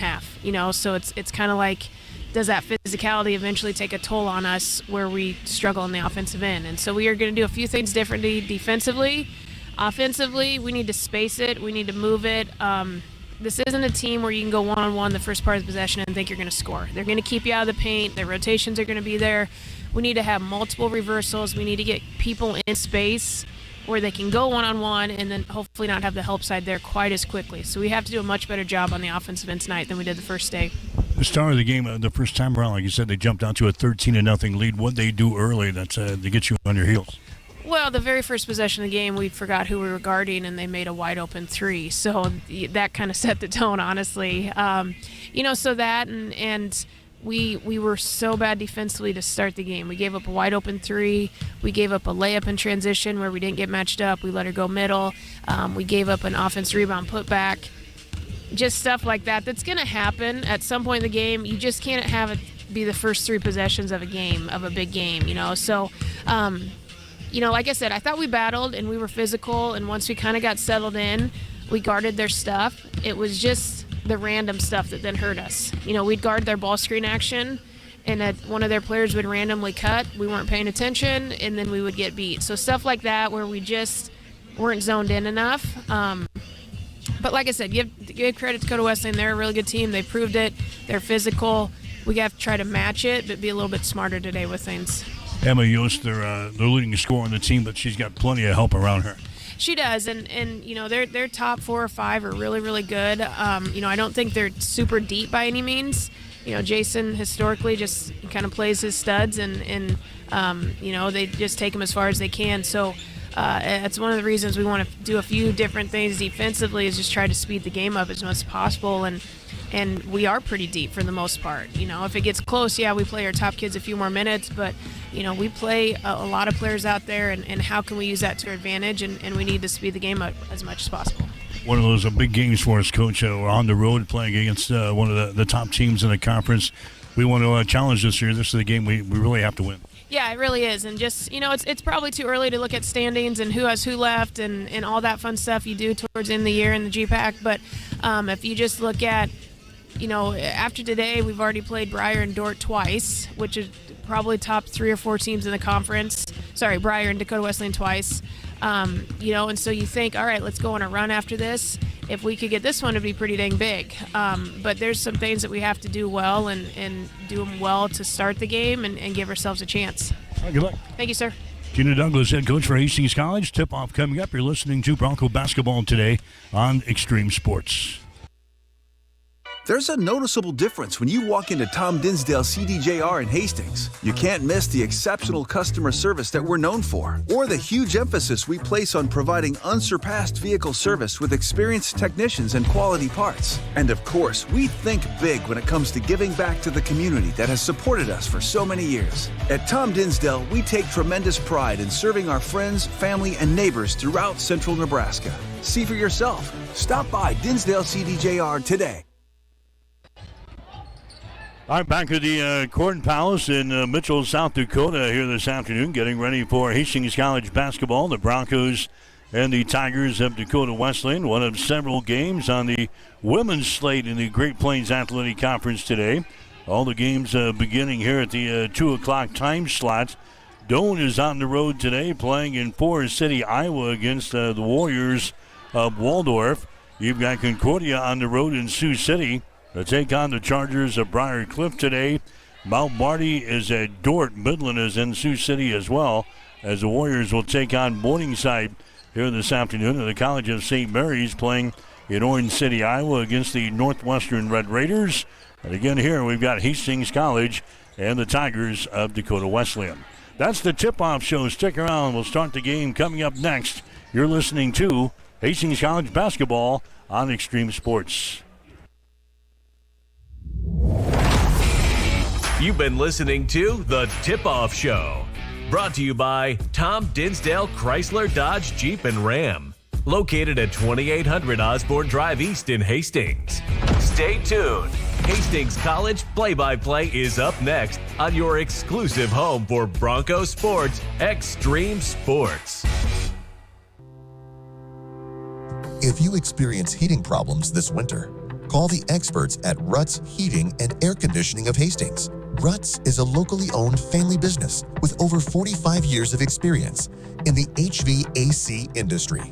half, so it's kind of like, does that physicality eventually take a toll on us where we struggle in the offensive end? And so we are going to do a few things differently defensively. Offensively, we need to space it. We need to move it. This isn't a team where you can go one-on-one the first part of the possession and think you're going to score. They're going to keep you out of the paint. Their rotations are going to be there. We need to have multiple reversals. We need to get people in space where they can go one-on-one and then hopefully not have the help side there quite as quickly. So we have to do a much better job on the offensive end tonight than we did the first day. The start of the game, the first time around, like you said, they jumped out to a 13-0 lead. What they do early that's to get you on your heels? Well, the very first possession of the game, we forgot who we were guarding, and they made a wide-open three. So that kind of set the tone, honestly. So that and we were so bad defensively to start the game. We gave up a wide-open three. We gave up a layup in transition where we didn't get matched up. We let her go middle. We gave up an offense rebound putback. Just stuff like that. That's going to happen at some point in the game. You just can't have it be the first three possessions of a game, of a big game, So, like I said, I thought we battled and we were physical. And once we kind of got settled in, we guarded their stuff. It was just the random stuff that then hurt us. We'd guard their ball screen action, and one of their players would randomly cut. We weren't paying attention, and then we would get beat. So stuff like that where we just weren't zoned in enough. But like I said, give credit to Dakota Wesleyan. They're a really good team. They proved it. They're physical. We have to try to match it, but be a little bit smarter today with things. Emma Yost, they're leading scorer on the team, but she's got plenty of help around her. She does, and their top 4 or 5 are really, really good. I don't think they're super deep by any means. Jason historically just kind of plays his studs, and they just take them as far as they can. So that's one of the reasons we want to do a few different things defensively, is just try to speed the game up as much as possible. And we are pretty deep for the most part. If it gets close, we play our top kids a few more minutes, but we play a lot of players out there, and how can we use that to our advantage, and we need to speed the game up as much as possible. One of those big games for us, Coach. We're on the road playing against one of the top teams in the conference. We want to challenge this year. This is the game we really have to win. Yeah, it really is. And just, it's probably too early to look at standings and who has who left and all that fun stuff you do towards the end of the year in the GPAC. But if you just look at, after today, we've already played Briar and Dordt twice, which is probably top 3 or 4 teams in the conference. Sorry, Briar and Dakota Wesleyan twice. And so you think, all right, let's go on a run after this. If we could get this one, it'd be pretty dang big. But there's some things that we have to do well and do them well to start the game and give ourselves a chance. All right, good luck. Thank you, sir. Gina Douglas, head coach for Hastings College. Tip-off coming up. You're listening to Bronco Basketball today on Extreme Sports. There's a noticeable difference when you walk into Tom Dinsdale CDJR in Hastings. You can't miss the exceptional customer service that we're known for, or the huge emphasis we place on providing unsurpassed vehicle service with experienced technicians and quality parts. And of course, we think big when it comes to giving back to the community that has supported us for so many years. At Tom Dinsdale, we take tremendous pride in serving our friends, family, and neighbors throughout central Nebraska. See for yourself. Stop by Dinsdale CDJR today. All right, back at the Corn Palace in Mitchell, South Dakota here this afternoon, getting ready for Hastings College basketball. The Broncos and the Tigers of Dakota Wesleyan, one of several games on the women's slate in the Great Plains Athletic Conference today. All the games beginning here at the 2 o'clock time slot. Doane is on the road today playing in Forest City, Iowa against the Warriors of Waldorf. You've got Concordia on the road in Sioux City to take on the Chargers of Briar Cliff today. Mount Marty is at Dordt. Midland is in Sioux City as well, as the Warriors will take on Morningside here this afternoon. And the College of St. Mary's playing in Orange City, Iowa against the Northwestern Red Raiders. And again here we've got Hastings College and the Tigers of Dakota Wesleyan. That's the tip-off show. Stick around. We'll start the game coming up next. You're listening to Hastings College basketball on Extreme Sports. You've been listening to The Tip-Off Show, brought to you by Tom Dinsdale Chrysler Dodge Jeep and Ram, located at 2800 Osborne Drive East in Hastings. Stay tuned. Hastings College Play-by-Play is up next on your exclusive home for Bronco Sports, Extreme Sports. If you experience heating problems this winter, Call the experts at Ruts Heating and Air Conditioning of Hastings. Ruts is a locally owned family business with over 45 years of experience in the HVAC industry.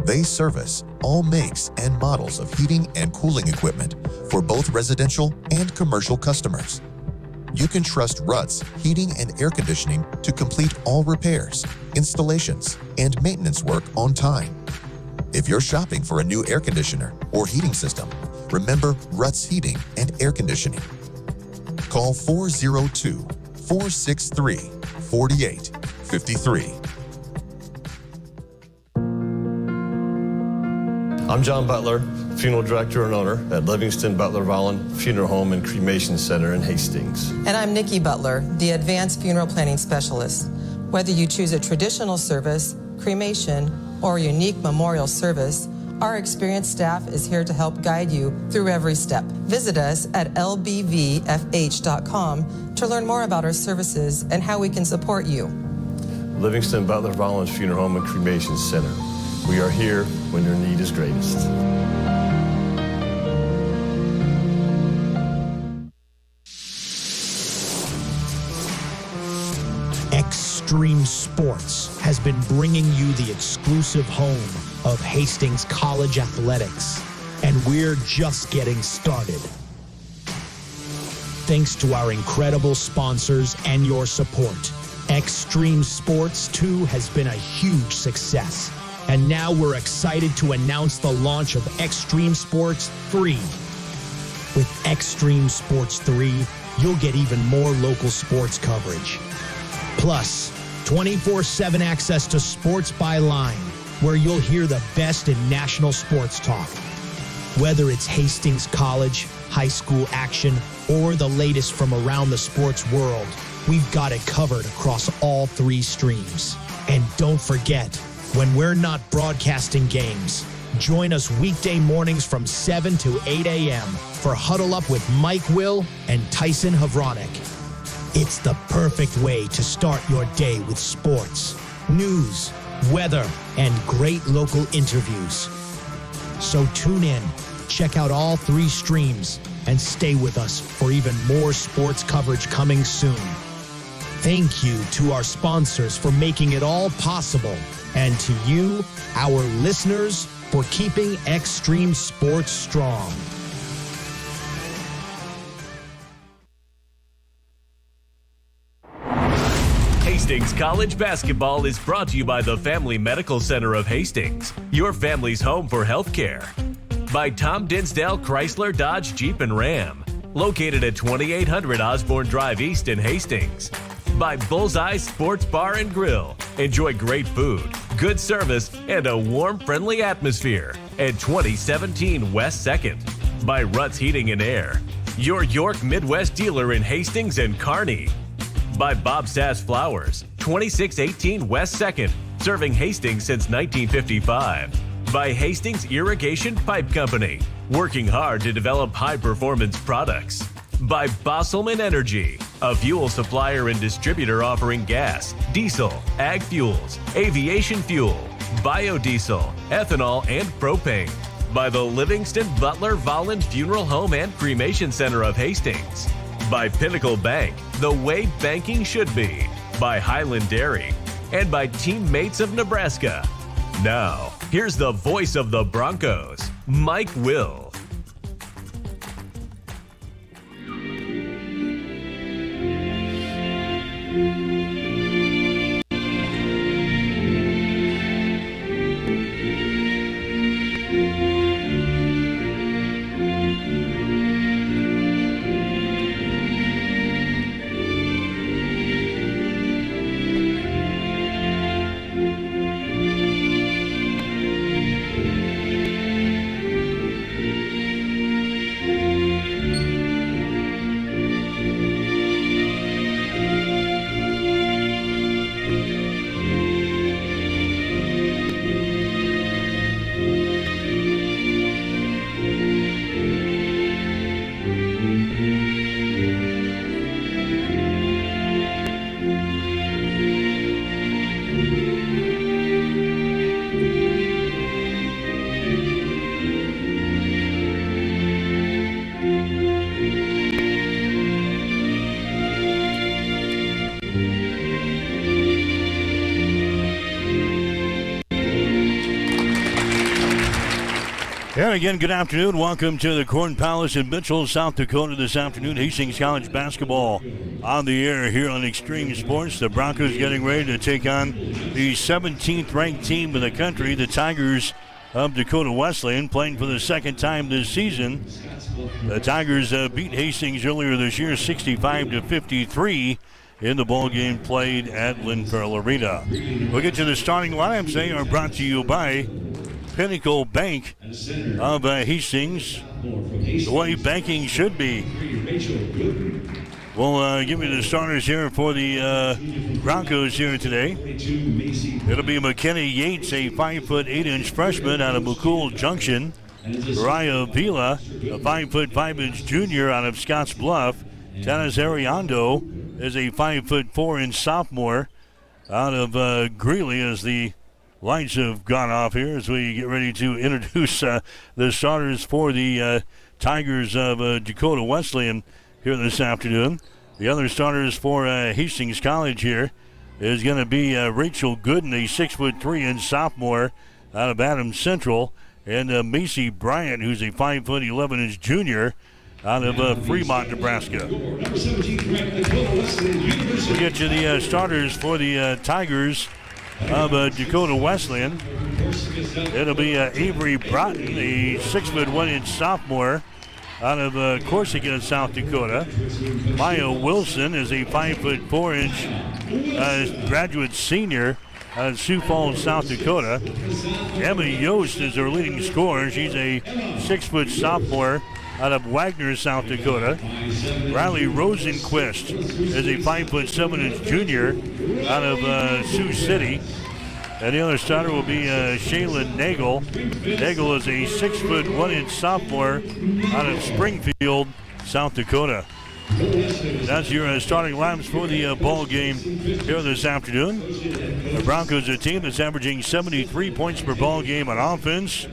They service all makes and models of heating and cooling equipment for both residential and commercial customers. You can trust Ruts Heating and Air Conditioning to complete all repairs, installations, and maintenance work on time. If you're shopping for a new air conditioner or heating system, remember Ruts Heating and Air Conditioning. Call 402-463-4853. I'm John Butler, funeral director and owner at Livingston Butler Volland Funeral Home and Cremation Center in Hastings. And I'm Nikki Butler, the advanced funeral planning specialist. Whether you choose a traditional service, cremation, or a unique memorial service, our experienced staff is here to help guide you through every step. Visit us at lbvfh.com to learn more about our services and how we can support you. Livingston Butler Volland Funeral Home and Cremation Center. We are here when your need is greatest. Extreme Sports has been bringing you the exclusive home of Hastings College Athletics, and we're just getting started. Thanks to our incredible sponsors and your support, Extreme Sports 2 has been a huge success. And now we're excited to announce the launch of Extreme Sports 3. With Extreme Sports 3, you'll get even more local sports coverage. Plus, 24/7 access to Sports by Line, where you'll hear the best in national sports talk. Whether it's Hastings College, high school action, or the latest from around the sports world, we've got it covered across all 3 streams. And don't forget, when we're not broadcasting games, join us weekday mornings from 7 to 8 a.m. for Huddle Up with Mike Will and Tyson Havronik. It's the perfect way to start your day with sports, news, weather, and great local interviews. So tune in, check out all 3 streams, and stay with us for even more sports coverage coming soon. Thank you to our sponsors for making it all possible, and to you, our listeners, for keeping Extreme Sports strong. Hastings College basketball is brought to you by the Family Medical Center of Hastings, your family's home for healthcare. By Tom Dinsdale Chrysler Dodge Jeep and Ram, located at 2800 Osborne Drive East in Hastings. By Bullseye Sports Bar and Grill. Enjoy great food, good service, and a warm, friendly atmosphere at 2017 West 2nd. By Ruts Heating and Air, your York Midwest dealer in Hastings and Kearney. By Bob Sass Flowers, 2618 West 2nd, serving Hastings since 1955. By Hastings Irrigation Pipe Company, working hard to develop high-performance products. By Bosselman Energy, a fuel supplier and distributor offering gas, diesel, ag fuels, aviation fuel, biodiesel, ethanol, and propane. By the Livingston Butler Volland Funeral Home and Cremation Center of Hastings. By Pinnacle Bank, the way banking should be. By Highland Dairy. And by Teammates of Nebraska. Now, here's the voice of the Broncos, Mike Will. And again, good afternoon. Welcome to the Corn Palace in Mitchell, South Dakota this afternoon. Hastings College basketball on the air here on Extreme Sports. The Broncos getting ready to take on the 17th ranked team in the country, the Tigers of Dakota Wesleyan, playing for the second time this season. The Tigers beat Hastings earlier this year 65-53 in the ball game played at Linfield Arena. We'll get to the starting lineups. They are brought to you by Pinnacle Bank of Hastings, the way banking should be. We'll give you the starters here for the Broncos here today. It'll be McKenna Yates, a 5'8" freshman out of McCool Junction. Mariah Vila, a 5'5" junior out of Scotts Bluff. Dennis Ariando is a 5'4" sophomore out of Greeley, as the lights have gone off here as we get ready to introduce the starters for the Tigers of Dakota Wesleyan here this afternoon. The other starters for Hastings College here is going to be Rachel Gooden, a 6'3" sophomore out of Adams Central, and Macy Bryant, who's a 5'11" junior out of Fremont, Nebraska. We'll get you the starters for the Tigers of Dakota Wesleyan. It'll be Avery Broughton, a 6'1" sophomore out of Corsica, South Dakota. Maya Wilson is a 5'4" graduate senior out of Sioux Falls, South Dakota. Emma Yost is her leading scorer. She's a 6' sophomore out of Wagner, South Dakota. Riley Rosenquist is a 5'7" junior out of Sioux City. And the other starter will be Shaylin Nagel. Nagel is a 6'1" sophomore out of Springfield, South Dakota. That's your starting lineups for the ball game here this afternoon. The Broncos are a team that's averaging 73 points per ball game on offense.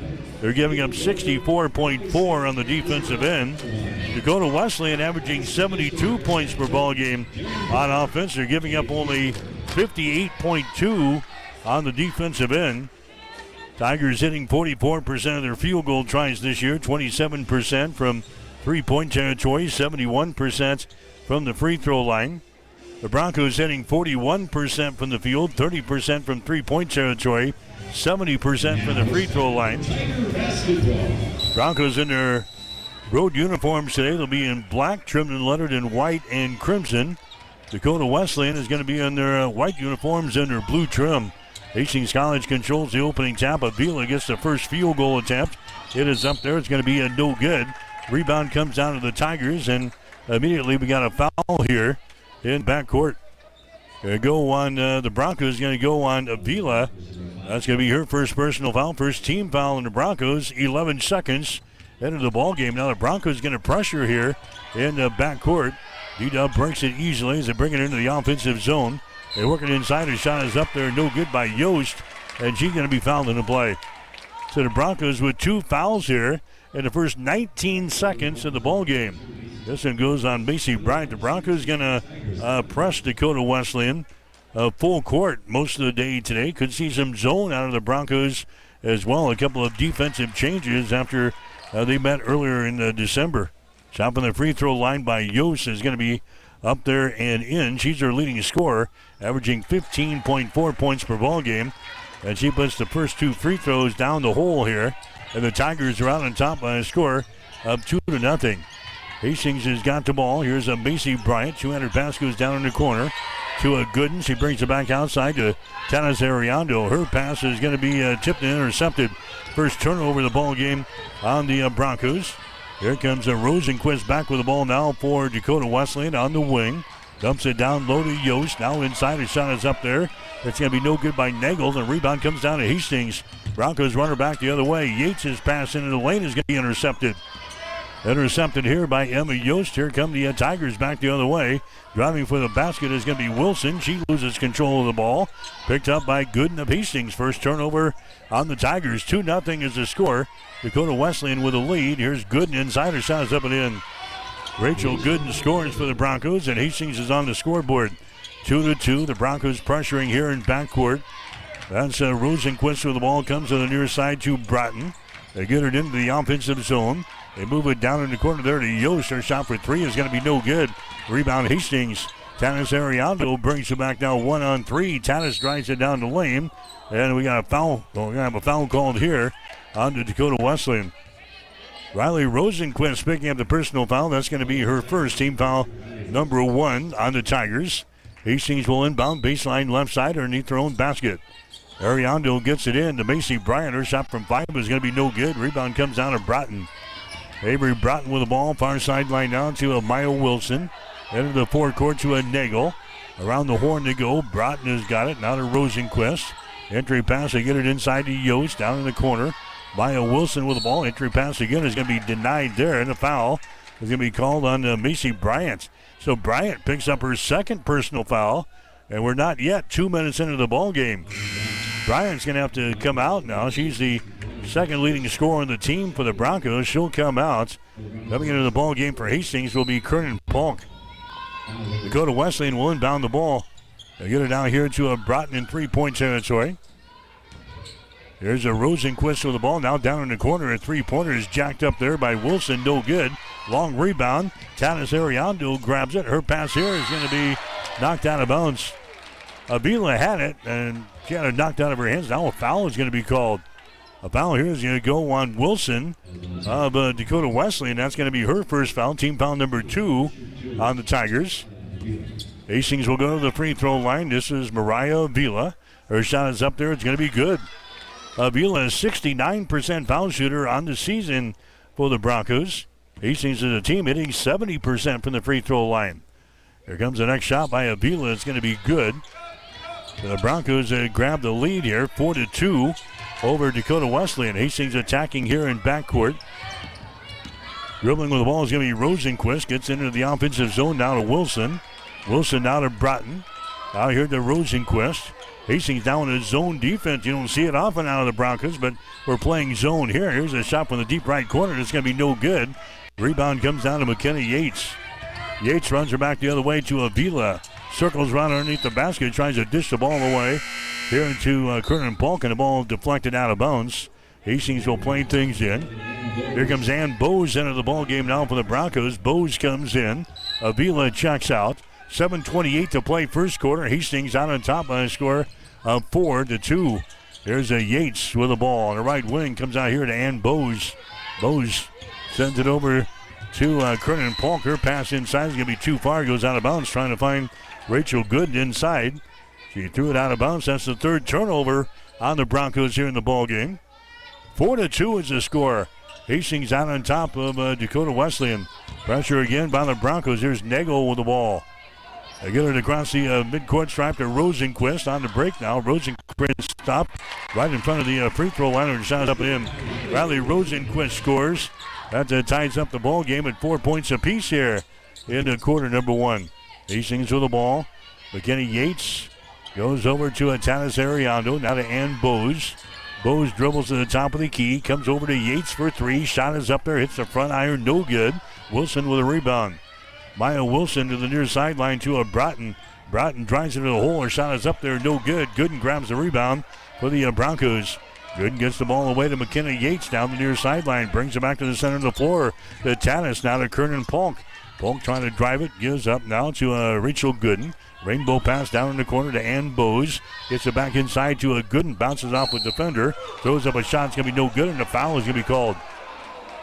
They're giving up 64.4 on the defensive end. Dakota Wesleyan averaging 72 points per ball game on offense. They're giving up only 58.2 on the defensive end. Tigers hitting 44% of their field goal tries this year, 27% from three-point territory, 71% from the free throw line. The Broncos hitting 41% from the field, 30% from three-point territory, 70% from the free throw line. Broncos in their road uniforms today. They'll be in black, trimmed and lettered in white and crimson. Dakota Wesleyan is going to be in their white uniforms and their blue trim. Hastings College controls the opening tap. Avila gets the first field goal attempt. It is up there. It's going to be a no good. Rebound comes down to the Tigers, and immediately we got a foul here in backcourt. Going to go on the Broncos. Going to go on Avila. That's going to be her first personal foul, first team foul in the Broncos. 11 seconds into the ball game. Now the Broncos going to pressure here in the backcourt. D-Dub breaks it easily as they bring it into the offensive zone. They're working inside. Her shot is up there, no good by Yost, and she's going to be fouled in the play. So the Broncos with two fouls here in the first 19 seconds of the ball game. This one goes on Macy Bryant. The Broncos going to press Dakota Wesleyan full court most of the day today. Could see some zone out of the Broncos as well. A couple of defensive changes after they met earlier in December. Shot from the free throw line by Yost is going to be up there and in. She's their leading scorer, averaging 15.4 points per ball game. And she puts the first two free throws down the hole here. And the Tigers are out on top by a score of 2-0. Hastings has got the ball. Here's a Macy Bryant. 200 pass goes down in the corner to a Gooden. She brings it back outside to Tanis Ariando. Her pass is going to be tipped and intercepted. First turnover of the ball game on the Broncos. Here comes a Rosenquist back with the ball now for Dakota Wesleyan on the wing. Dumps it down low to Yost. Now inside, his shot is up there. It's going to be no good by Nagel. The rebound comes down to Hastings. Broncos run her back the other way. Yates' pass into the lane is going to be intercepted. Intercepted here by Emma Yost. Here come the Tigers back the other way. Driving for the basket is going to be Wilson. She loses control of the ball. Picked up by Gooden of Hastings. First turnover on the Tigers. 2-0 is the score. Dakota Wesleyan with a lead. Here's Gooden inside. Her shot is up and in. Rachel Gooden scores for the Broncos, and Hastings is on the scoreboard. 2-2. The Broncos pressuring here in backcourt. That's Rosenquist with the ball. Comes to the near side to Broughton. They get it into the offensive zone. They move it down in the corner there to Yost. Her shot for three is going to be no good. Rebound Hastings. Tanis Ariando brings it back now 1-on-3. Tanis drives it down the lane. And we got a foul. We're going to have a foul called here on the Dakota Wesleyan. Riley Rosenquist picking up the personal foul. That's going to be her first, team foul number 1 on the Tigers. Hastings will inbound baseline left side underneath their own basket. Ariando gets it in to Macy Bryant. Her shot from 5 is going to be no good. Rebound comes down to Broughton. Avery Broughton with the ball. Far sideline down to a Maya Wilson. Into the forecourt to a Nagel. Around the horn to go. Broughton has got it. Now to Rosenquist. Entry pass. They get it inside to Yost. Down in the corner. Maya Wilson with the ball. Entry pass again is going to be denied there. And a foul is going to be called on Macy Bryant. So Bryant picks up her second personal foul. And we're not yet 2 minutes into the ball game. Bryant's going to have to come out now. She's the second leading scorer on the team for the Broncos. She'll come out. Coming into the ball game for Hastings will be Kernan Polk. Dakota Wesleyan will inbound the ball. They get it down here to a Broughton in three-point territory. There's a Rosenquist with the ball. Now down in the corner. A three-pointer is jacked up there by Wilson. No good. Long rebound. Tanis Ariando grabs it. Her pass here is going to be knocked out of bounds. Avila had it, and she had it knocked out of her hands. Now a foul is going to be called. A foul here is going to go on Wilson of Dakota Wesleyan. That's going to be her first foul. Team foul number 2 on the Tigers. Hastings will go to the free throw line. This is Mariah Avila. Her shot is up there. It's going to be good. Avila is 69% foul shooter on the season for the Broncos. Hastings is a team hitting 70% from the free throw line. Here comes the next shot by Avila. It's going to be good. So the Broncos grab the lead here, 4-2 over Dakota Wesleyan. Hastings attacking here in backcourt. Dribbling with the ball is going to be Rosenquist. Gets into the offensive zone now to Wilson. Wilson now to Broughton. Out here to Rosenquist. Hastings down in zone defense. You don't see it often out of the Broncos, but we're playing zone here. Here's a shot from the deep right corner. It's going to be no good. Rebound comes down to McKenna Yates. Yates runs her back the other way to Avila. Circles around underneath the basket. Tries to dish the ball away here into Kernan Polk, and the ball deflected out of bounds. Hastings will play things in. Here comes Ann Bose into the ball game now for the Broncos. Bose comes in. Avila checks out. 7:28 to play first quarter. Hastings out on top by a score of 4-2. There's a Yates with the ball on the right wing. Comes out here to Ann Bose. Bose sends it over to Kernan Polk. Her pass inside is going to be too far. Goes out of bounds trying to find Rachel Gooden inside. She threw it out of bounds. That's the third turnover on the Broncos here in the ball game. 4-2 is the score. Hastings out on top of Dakota Wesleyan. Pressure again by the Broncos. Here's Nagel with the ball. They get it across the midcourt stripe to Rosenquist on the break now. Rosenquist stopped right in front of the free throw line and shot up and in. Riley Rosenquist scores. That ties up the ball game at 4 points apiece here in quarter number 1. Hastings with the ball. McKenna Yates goes over to Tanis Ariando. Now to Ann Bose. Bose dribbles to the top of the key. Comes over to Yates for 3. Shot is up there. Hits the front iron. No good. Wilson with a rebound. Maya Wilson to the near sideline to a Broughton. Broughton drives into the hole. Her shot is up there. No good. Gooden grabs the rebound for the Broncos. Gooden gets the ball away to McKenna Yates down the near sideline. Brings it back to the center of the floor. To Tanis. Now to Kernan Polk. Polk trying to drive it. Gives up now to Rachel Gooden. Rainbow pass down in the corner to Ann Bose. Gets it back inside to a Gooden. Bounces off with defender. Throws up a shot. It's going to be no good. And the foul is going to be called.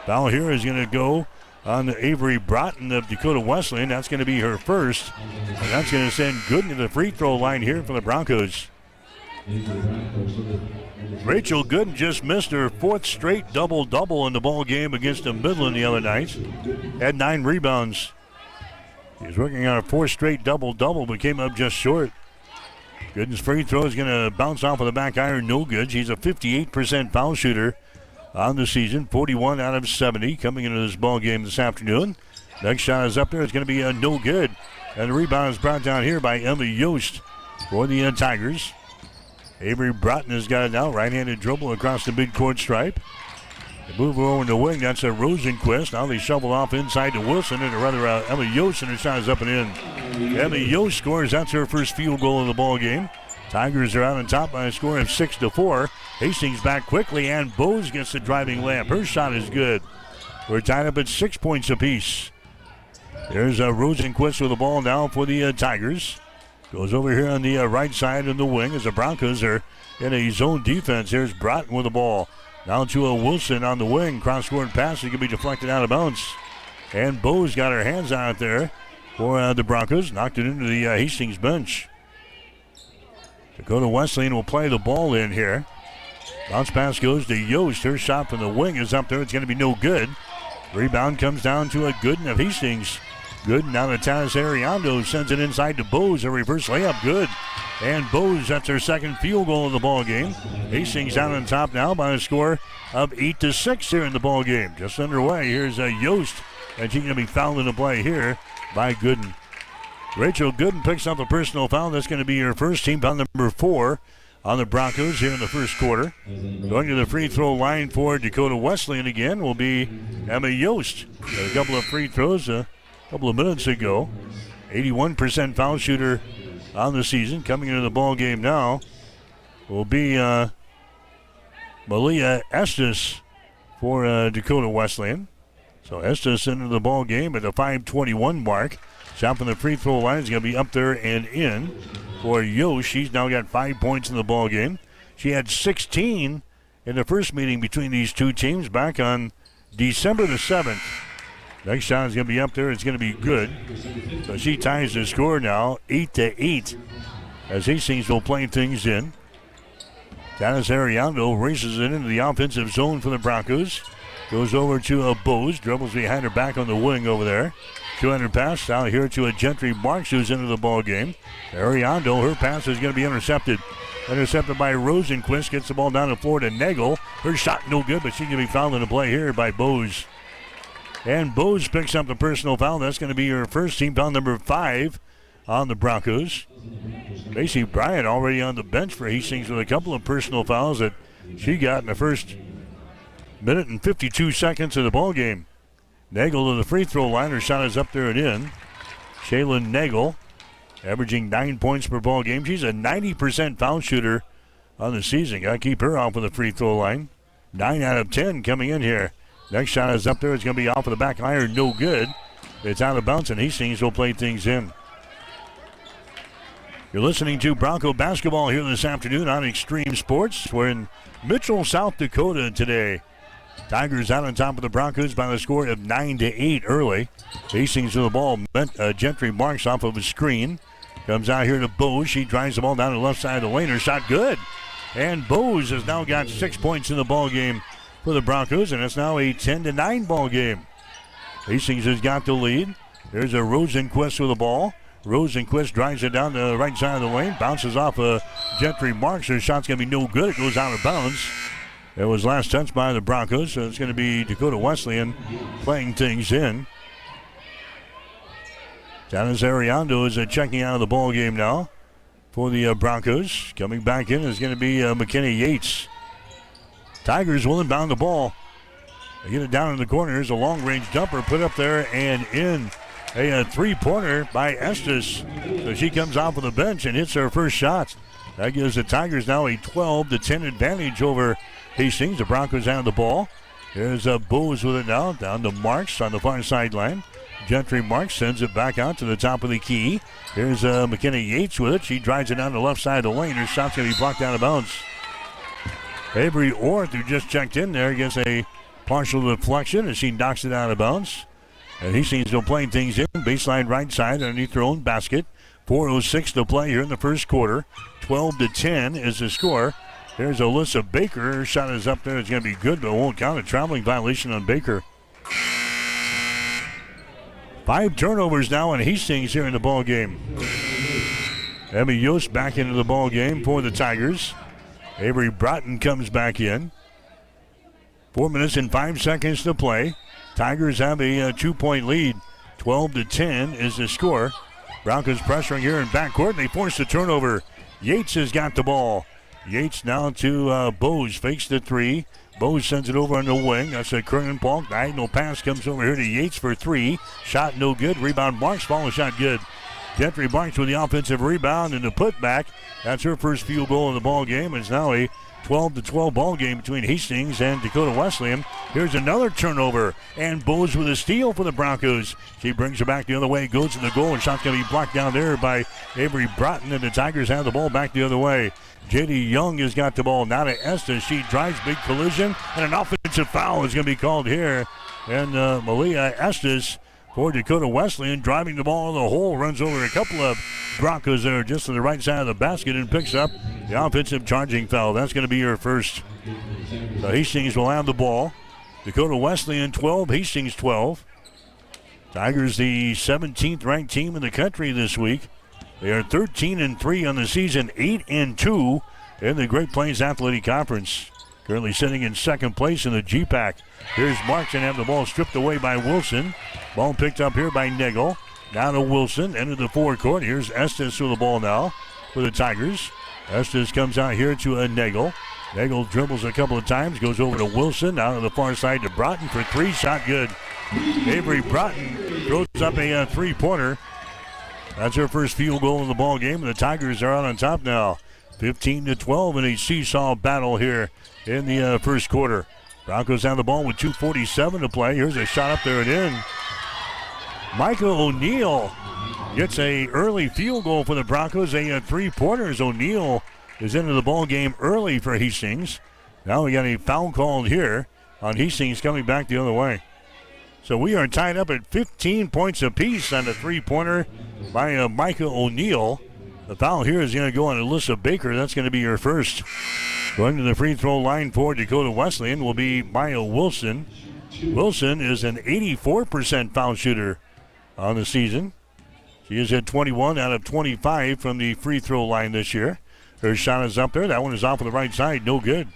Foul here is going to go on the Avery Broughton of Dakota Wesleyan. That's going to be her first. And that's going to send Gooden to the free throw line here for the Broncos. Rachel Gooden just missed her 4th straight double-double in the ball game against Midland the other night. Had 9 rebounds. She's working on a 4th straight double-double, but came up just short. Gooden's free throw is going to bounce off of the back iron. No good. She's a 58% foul shooter on the season. 41 out of 70 coming into this ball game this afternoon. Next shot is up there. It's going to be no good. And the rebound is brought down here by Emma Yost for the Tigers. Avery Broughton has got it now. Right-handed dribble across the midcourt stripe. They move over in the wing. That's a Rosenquist. Now they shovel off inside to Wilson, and rather Emma Yost, and her shot is up and in. Emma Yost scores. That's her first field goal of the ball game. Tigers are out on top by a score of 6-4. Hastings back quickly, and Bose gets the driving layup. Her shot is good. We're tied up at 6 points apiece. There's Rosenquist with the ball now for the Tigers. Goes over here on the right side of the wing as the Broncos are in a zone defense. Here's Broughton with the ball. Now to a Wilson on the wing. Cross-court pass is going to be deflected out of bounds. And Bose got her hands on it there for the Broncos. Knocked it into the Hastings bench. Dakota Wesleyan will play the ball in here. Bounce pass goes to Yost. Her shot from the wing is up there. It's going to be no good. Rebound comes down to a Gooden of Hastings. Gooden now to Tanis Ariando. Sends it inside to Bose. A reverse layup. Good. And Bose, that's her second field goal of the ball game. Hastings out on top now by a score of 8-6 here in the ball game. Just underway. Here's Yost. And she's going to be fouled in the play here by Gooden. Rachel Gooden picks up a personal foul. That's going to be her first, team foul number 4 on the Broncos here in the first quarter. Going to the free throw line for Dakota Wesleyan again will be Emma Yost. Had a couple of free throws a couple of minutes ago. 81% foul shooter on the season. Coming into the ball game now will be Malia Estes for Dakota Wesleyan. So Estes into the ball game at the 5:21 mark. Shot from the free throw line is going to be up there and in for Yost. She's now got 5 points in the ball game. She had 16 in the first meeting between these two teams back on December the 7th. Next shot is going to be up there. It's going to be good. So she ties the score now 8-8 as Hastings will play things in. Tanis Ariando races it into the offensive zone for the Broncos. Goes over to Bose. Dribbles behind her back on the wing over there. 200 pass out here to a Gentry Marks who's into the ball game. Ariando, her pass is going to be intercepted. Intercepted by Rosenquist. Gets the ball down the floor to Nagel. Her shot no good, but she's going to be fouled in the play here by Bose. And Bose picks up the personal foul. That's going to be her first, team foul number 5 on the Broncos. Macy Bryant already on the bench for Hastings with a couple of personal fouls that she got in the first minute and 52 seconds of the ball game. Nagel to the free throw line. Her shot is up there and in. Shaylin Nagel averaging 9 points per ball game. She's a 90% foul shooter on the season. Got to keep her off of the free throw line. 9 out of 10 coming in here. Next shot is up there. It's going to be off of the back iron. No good. It's out of bounds, and Hastings will play things in. You're listening to Bronco basketball here this afternoon on Extreme Sports. We're in Mitchell, South Dakota today. Tigers out on top of the Broncos by the score of 9-8 early. Hastings with the ball. Gentry Marks off of a screen. Comes out here to Bose. She drives the ball down the left side of the lane. Her shot good. And Bose has now got 6 points in the ball game for the Broncos, and it's now a 10-9 ball game. Hastings has got the lead. There's a Rosenquist with the ball. Rosenquist drives it down the right side of the lane. Bounces off Gentry Marks. Her shot's going to be no good. It goes out of bounds. It was last touched by the Broncos, so it's going to be Dakota Wesleyan playing things in. Tanis Ariando is checking out of the ball game now for the Broncos. Coming back in is going to be McKinney Yates. Tigers will inbound the ball. They get it down in the corner. Here's a long-range jumper put up there and in. A three-pointer by Estes. So she comes off of the bench and hits her first shot. That gives the Tigers now a 12-10 advantage over Hastings. The Broncos have the ball. There's Bose with it now. Down to Marks on the far sideline. Gentry Marks sends it back out to the top of the key. Here's McKinney Yates with it. She drives it down the left side of the lane. Her shot's going to be blocked out of bounds. Avery Orth, who just checked in there, gets a partial deflection as she knocks it out of bounds. And Hastings still playing things in. Baseline right side underneath their own basket. 4:06 to play here in the first quarter. 12-10 is the score. There's Alyssa Baker. Her shot is up there. It's going to be good, but won't count. A traveling violation on Baker. 5 turnovers now on Hastings here in the ball game. Emma Yost back into the ball game for the Tigers. Avery Broughton comes back in. 4 minutes and 5 seconds to play. Tigers have a 2-point lead. 12-10 is the score. Broncos pressuring here in backcourt. They force the turnover. Yates has got the ball. Yates now to Bose. Fakes the three. Bose sends it over on the wing. That's a Kernan Paul. Diagonal pass comes over here to Yates for 3. Shot no good. Rebound Marks. Follow shot good. Gentry Marks with the offensive rebound and the putback. That's her first field goal of the ball game. It's now a 12-12 ball game between Hastings and Dakota Wesleyan. Here's another turnover, and Bowes with a steal for the Broncos. She brings her back the other way, goes to the goal, and shot's going to be blocked down there by Avery Broughton, and the Tigers have the ball back the other way. J.D. Young has got the ball now to Estes. She drives, big collision, and an offensive foul is going to be called here. And Malia Estes for Dakota Wesleyan, driving the ball in the hole, runs over a couple of Broncos there just to the right side of the basket and picks up the offensive charging foul. That's going to be her first. So Hastings will have the ball. Dakota Wesleyan 12, Hastings 12. Tigers the 17th ranked team in the country this week. They are 13-3 on the season, 8-2 in the Great Plains Athletic Conference. Currently sitting in second place in the GPAC. Here's Marks and have the ball stripped away by Wilson. Ball picked up here by Nagel. Now to Wilson, into the forecourt. Here's Estes with the ball now for the Tigers. Estes comes out here to Nagel. Nagel dribbles a couple of times, goes over to Wilson. Now to the far side to Broughton for three. Shot good. Avery Broughton throws up a three-pointer. That's her first field goal in the ball game, and the Tigers are out on top now. 15-12 in a seesaw battle here in the first quarter. Broncos have the ball with 2:47 to play. Here's a shot up there and in. Micah O'Neill gets a early field goal for the Broncos. A three-pointers. O'Neill is into the ball game early for Hastings. Now we got a foul called here on Hastings coming back the other way. So we are tied up at 15 points apiece on the three-pointer by Micah O'Neill. The foul here is going to go on Alyssa Baker. That's going to be her first. Going to the free throw line for Dakota Wesleyan will be Maya Wilson. Wilson is an 84% foul shooter on the season. She has hit 21 out of 25 from the free throw line this year. Her shot is up there. That one is off on the right side. No good.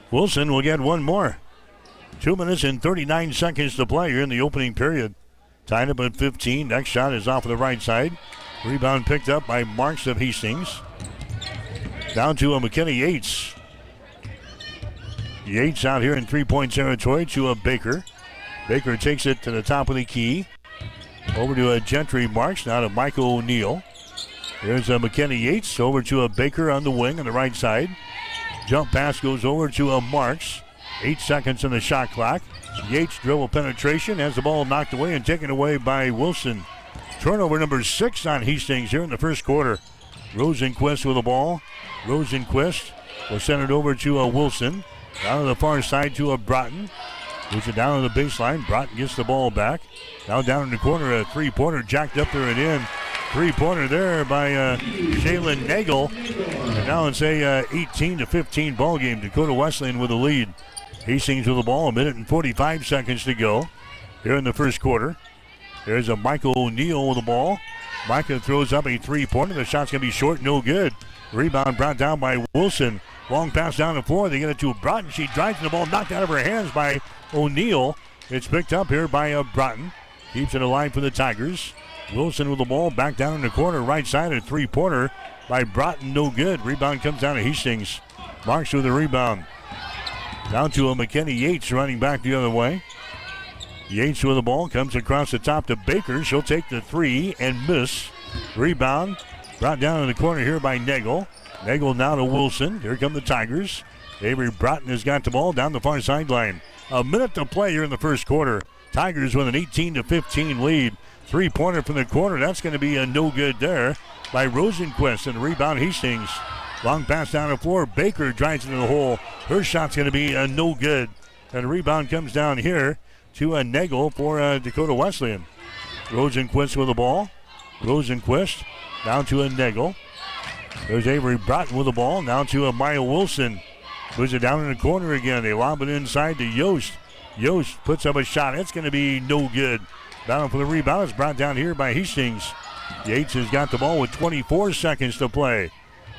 Wilson will get one more. 2 minutes and 39 seconds to play here in the opening period. Tied up at 15. Next shot is off of the right side. Rebound picked up by Marks of Hastings. Down to McKenna Yates. Yates out here in three-point territory to Baker. Baker takes it to the top of the key. Over to Gentry Marks. Now to Michael O'Neill. There's McKenna Yates over to Baker on the wing on the right side. Jump pass goes over to Marks. 8 seconds on the shot clock. Yates dribble penetration, has the ball knocked away and taken away by Wilson. Turnover number 6 on Hastings here in the first quarter. Rosenquist with the ball. Rosenquist will send it over to Wilson. Down to the far side to Broughton. Moves it down to the baseline. Broughton gets the ball back. Now down in the corner, a three-pointer jacked up there and in. Three-pointer there by Shaylin Nagel. And now it's a 18-15 ball game. Dakota Wesleyan with the lead. Hastings with the ball, 1 minute and 45 seconds to go here in the first quarter. There's a Michael O'Neill with the ball. Micah throws up a three-pointer. The shot's going to be short, no good. Rebound brought down by Wilson. Long pass down the floor. They get it to Broughton. She drives the ball, knocked out of her hands by O'Neill. It's picked up here by Broughton. Keeps it alive for the Tigers. Wilson with the ball back down in the corner, right side. A three-pointer by Broughton, no good. Rebound comes down to Hastings. Marks with the rebound. Down to McKenna Yates running back the other way. Yates with the ball comes across the top to Baker. She'll take the three and miss. Rebound brought down in the corner here by Nagel. Nagel now to Wilson. Here come the Tigers. Avery Broughton has got the ball down the far sideline. 1 minute to play here in the first quarter. Tigers with an 18-15 lead. Three-pointer from the corner. That's going to be a no good there by Rosenquist. And the rebound Hastings. Long pass down the floor. Baker drives into the hole. Her shot's going to be no good. And the rebound comes down here to Nagel for Dakota Wesleyan. Rosenquist with the ball. Rosenquist down to Nagel. There's Avery Broughton with the ball. Now to Maya Wilson. Moves it down in the corner again. They lob it inside to Yost. Yost puts up a shot. It's going to be no good. Down for the rebound. It's brought down here by Hastings. Yates has got the ball with 24 seconds to play.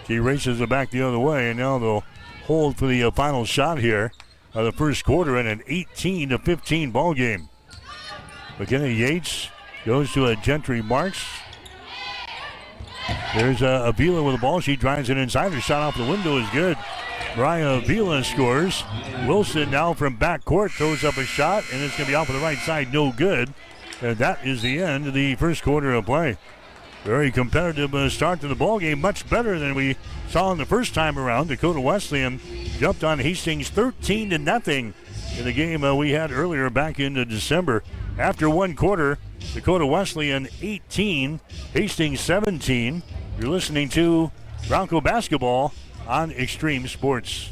She races it back the other way, and now they'll hold for the final shot here of the first quarter in an 18-15 ball game. McKenna Yates goes to Gentry Marks. There's Avila with the ball. She drives it inside. Her shot off the window is good. Mariah Avila scores. Wilson now from backcourt throws up a shot, and it's going to be off on the right side. No good. And that is the end of the first quarter of play. Very competitive start to the ball game, much better than we saw in the first time around. Dakota Wesleyan jumped on Hastings 13-0 in the game we had earlier back in December. After one quarter, Dakota Wesleyan 18, Hastings 17. You're listening to Bronco Basketball on Extreme Sports.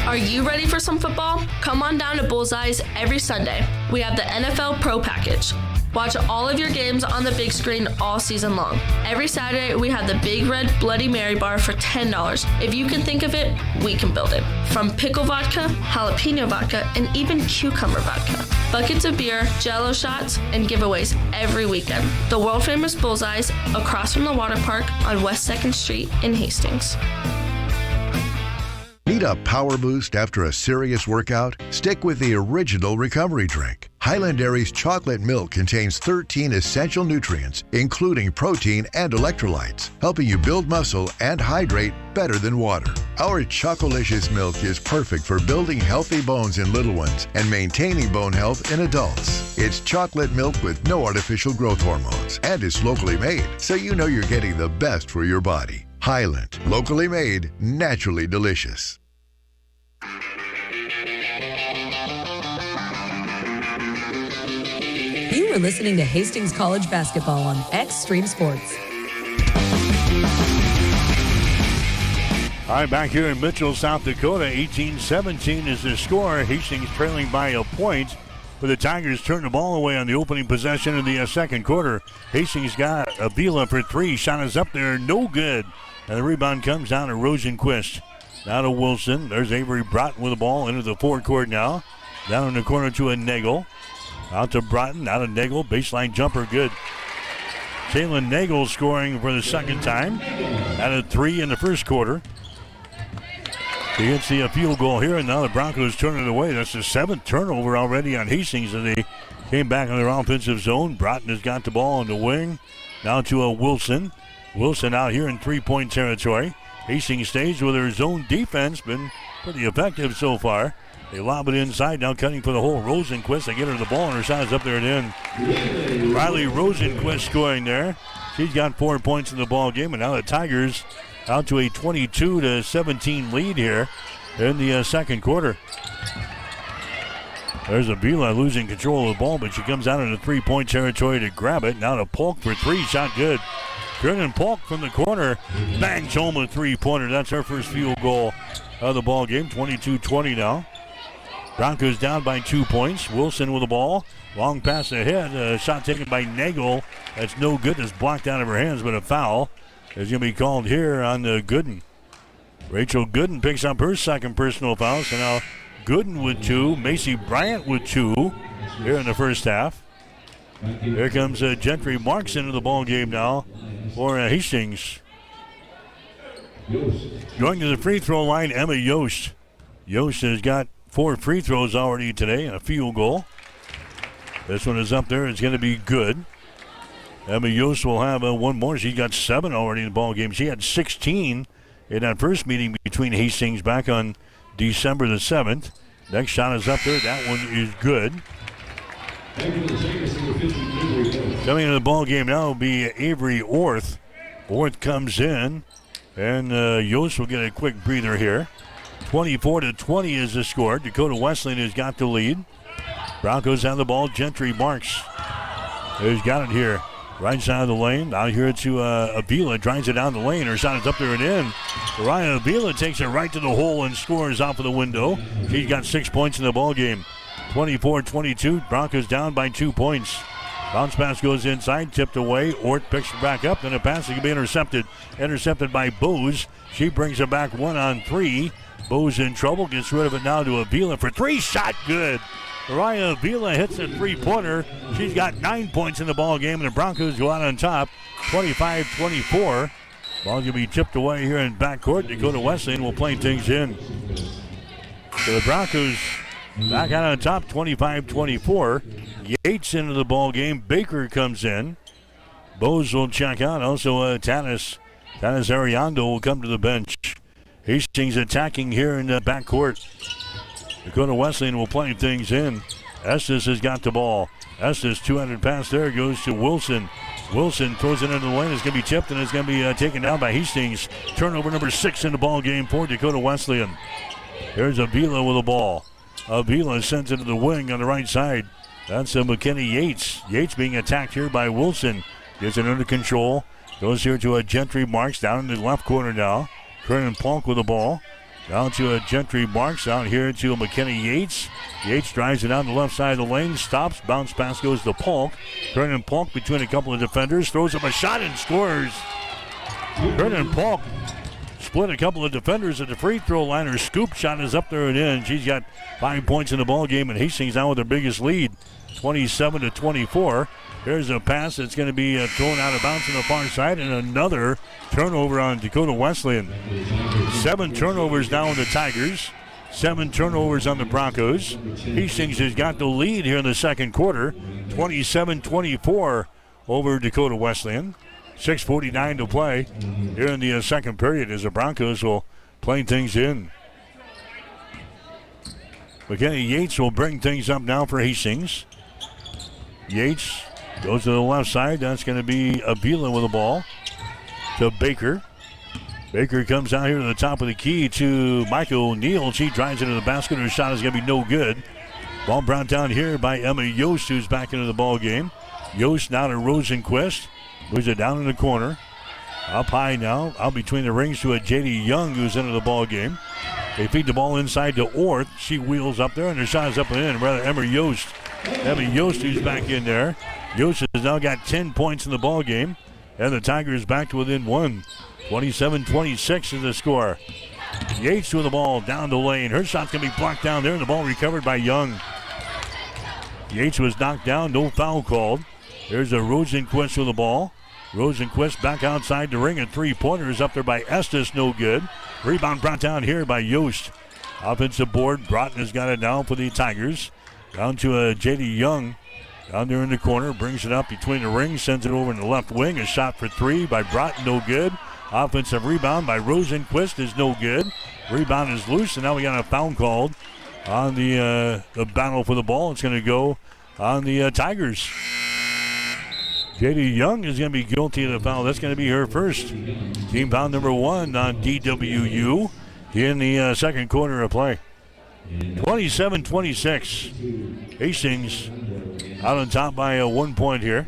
Are you ready for some football? Come on down to Bullseyes every Sunday. We have the NFL Pro Package. Watch all of your games on the big screen all season long. Every Saturday, we have the Big Red Bloody Mary bar for $10. If you can think of it, we can build it. From pickle vodka, jalapeno vodka, and even cucumber vodka. Buckets of beer, Jell-O shots, and giveaways every weekend. The world-famous Bullseyes across from the water park on West 2nd Street in Hastings. Need a power boost after a serious workout? Stick with the original recovery drink. Highland Dairy's chocolate milk contains 13 essential nutrients, including protein and electrolytes, helping you build muscle and hydrate better than water. Our Chocolicious milk is perfect for building healthy bones in little ones and maintaining bone health in adults. It's chocolate milk with no artificial growth hormones, and it's locally made, so you know you're getting the best for your body. Highland, locally made, naturally delicious. You are listening to Hastings College Basketball on Extreme Sports. All right, back here in Mitchell, South Dakota, 18-17 is the score. Hastings trailing by a point. But the Tigers turn the ball away on the opening possession in the second quarter. Hastings got Avila for three. Shot is up there, no good. And the rebound comes down to Rosenquist. Now to Wilson. There's Avery Broughton with the ball into the forecourt now. Down in the corner to a Nagel. Out to Broughton, out to Nagel. Baseline jumper, good. Jalen Nagel scoring for the second time. Added three in the first quarter. He gets the field goal here, and now the Broncos turn it away. That's the seventh turnover already on Hastings as they came back in their offensive zone. Broughton has got the ball on the wing. Now to a Wilson. Wilson out here in three-point territory. Hastings stays with their zone defense. Been pretty effective so far. They lob it inside, now cutting for the hole. Rosenquist, they get her the ball, and her shot is up there and in. Riley Rosenquist scoring there. She's got 4 points in the ball game, and now the Tigers out to a 22-17 lead here in the second quarter. There's Avila losing control of the ball, but she comes out into three-point territory to grab it. Now to Polk for three, shot good. Jordan Polk from the corner bangs home a three-pointer. That's her first field goal of the ball game. 22-20 now. Broncos down by 2 points. Wilson with the ball. Long pass ahead. Shot taken by Nagel. That's no good. It's blocked out of her hands, but a foul is going to be called here on Gooden. Rachel Gooden picks up her second personal foul. So now Gooden with two. Macy Bryant with two here in the first half. Here comes Gentry Marks into the ball game now for Hastings. Going to the free throw line, Emma Yost. Yost has got 4 free throws already today and a field goal. This one is up there. It's going to be good. Emma Yost will have one more. She got 7 already in the ball game. She had 16 in that first meeting between Hastings back on December the 7th. Next shot is up there. That one is good. Coming into the ball game now will be Avery Orth. Orth comes in, and Yost will get a quick breather here. 24-20 is the score. Dakota Wesleyan has got the lead. Broncos have the ball. Gentry Marks has got it here. Right side of the lane. Out here to Avila. Drives it down the lane. Her shot is up there and in. Mariah Avila takes it right to the hole and scores off of the window. She's got 6 points in the ball game. 24-22. Broncos down by 2 points. Bounce pass goes inside, tipped away. Ort picks it back up, then a pass that can be intercepted. Intercepted by Bose. She brings it back 1-on-3. Bose in trouble, gets rid of it now to Avila for three. Shot good. Mariah Avila hits a three-pointer. She's got 9 points in the ball game, and the Broncos go out on top, 25-24. Ball going to be tipped away here in backcourt. Dakota Wesleyan will play things in. So the Broncos back out on top, 25-24. Yates into the ball game. Baker comes in. Bose will check out. Also, Tanis Ariando will come to the bench. Hastings attacking here in the backcourt. Dakota Wesleyan will play things in. Estes has got the ball. Estes, 200 pass there, goes to Wilson. Wilson throws it into the lane. It's going to be tipped, and it's going to be taken down by Hastings. Turnover number 6 in the ball game for Dakota Wesleyan. Here's Avila with the ball. Avila sends it to the wing on the right side. That's McKenny Yates. Yates being attacked here by Wilson. Gets it under control. Goes here to a Gentry Marks down in the left corner now. Kernan Polk with the ball. Down to a Gentry Marks out here to McKenny Yates. Yates drives it down the left side of the lane. Stops. Bounce pass goes to Polk. Kernan Polk between a couple of defenders. Throws up a shot and scores. Kernan Polk split a couple of defenders at the free throw line. Her scoop shot is up there and in. She's got 5 points in the ball game, and Hastings now with their biggest lead, 27-24. Here's a pass that's going to be thrown out of bounds on the far side, and another turnover on Dakota Wesleyan. 7 turnovers now on the Tigers. 7 turnovers on the Broncos. Hastings has got the lead here in the second quarter, 27-24 over Dakota Wesleyan. 6:49 to play here in the second period as the Broncos will play things in. McKenny Yates will bring things up now for Hastings. Yates goes to the left side. That's going to be Avila with the ball to Baker. Baker comes out here to the top of the key to Micah O'Neill. She drives into the basket. Her shot is going to be no good. Ball brought down here by Emma Yost, who's back into the ball game. Yost now to Rosenquist. Moves it down in the corner. Up high now. Out between the rings to a J.D. Young, who's into the ball game. They feed the ball inside to Orth. She wheels up there, and her shot is up and in. Rather, Emma Yost. Emma Yost, who's back in there. Yost has now got 10 points in the ball game. And the Tigers back to within 1. 27-26 is the score. Yates with the ball down the lane. Her shot's going to be blocked down there, and the ball recovered by Young. Yates was knocked down. No foul called. There's a Rosenquist with the ball. Rosenquist back outside the ring, and 3-pointers up there by Estes, no good. Rebound brought down here by Yost. Offensive board, Broughton has got it now for the Tigers. Down to J.D. Young down there in the corner, brings it up between the rings, sends it over in the left wing. A shot for 3 by Broughton, no good. Offensive rebound by Rosenquist is no good. Rebound is loose, and now we got a foul called on the battle for the ball. It's going to go on the Tigers. J.D. Young is going to be guilty of the foul. That's going to be her first. Team foul number 1 on DWU in the second quarter of play. 27-26. Hastings out on top by 1 point here.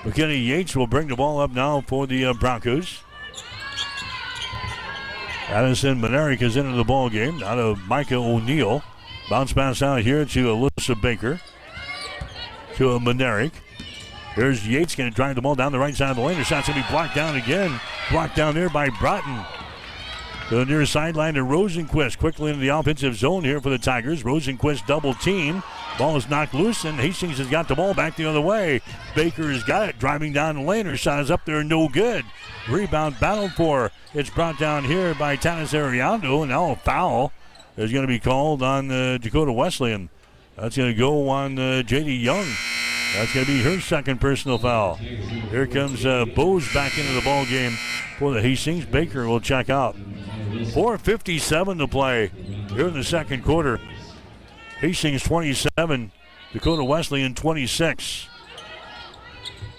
McKenny Yates will bring the ball up now for the Broncos. Addison Monerick is into the ball game. Out of Micah O'Neill. Bounce pass out here to Alyssa Baker. To a Monerick. Here's Yates going to drive the ball down the right side of the lane. Her shot's going to be blocked down again. Blocked down there by Broughton. To the near sideline to Rosenquist. Quickly into the offensive zone here for the Tigers. Rosenquist double team. Ball is knocked loose, and Hastings has got the ball back the other way. Baker has got it, driving down the lane. Her shot is up there, no good. Rebound battled for. It's brought down here by Tanis Ariando, and now a foul is going to be called on Dakota Wesleyan. That's going to go on J.D. Young. That's going to be her second personal foul. Here comes Bose back into the ball game for the Hastings. Baker will check out. 4:57 to play here in the second quarter. Hastings 27, Dakota Wesleyan 26.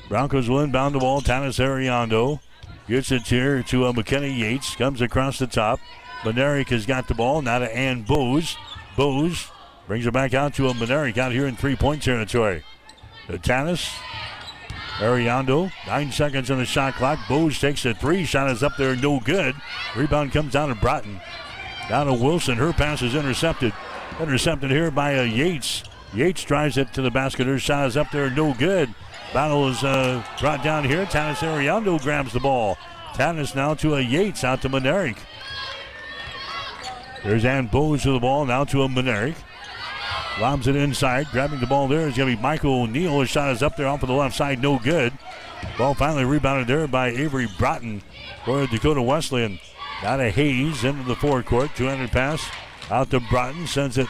Broncos will inbound the ball. Tanis Ariando gets it here to McKenny Yates. Comes across the top. Monerick has got the ball. Now to Ann Bose. Bose brings it back out to Monerick out here in 3-point territory. To Tanis Ariando. 9 seconds on the shot clock. Bose takes a 3. Shot is up there, no good. Rebound comes down to Broughton. Down to Wilson. Her pass is intercepted. Intercepted here by Yates. Yates drives it to the basket. Her shot is up there, no good. Battle is brought down here. Tanis Ariando grabs the ball. Tanis now to Yates, out to Monerick. There's Ann Bose with the ball, now to Monerick. Lobs it inside. Grabbing the ball there is going to be Michael O'Neill. His shot is up there off of the left side, no good. Ball finally rebounded there by Avery Broughton for Dakota Wesleyan. Now to Hayes into the forecourt. 200 pass out to Broughton. Sends it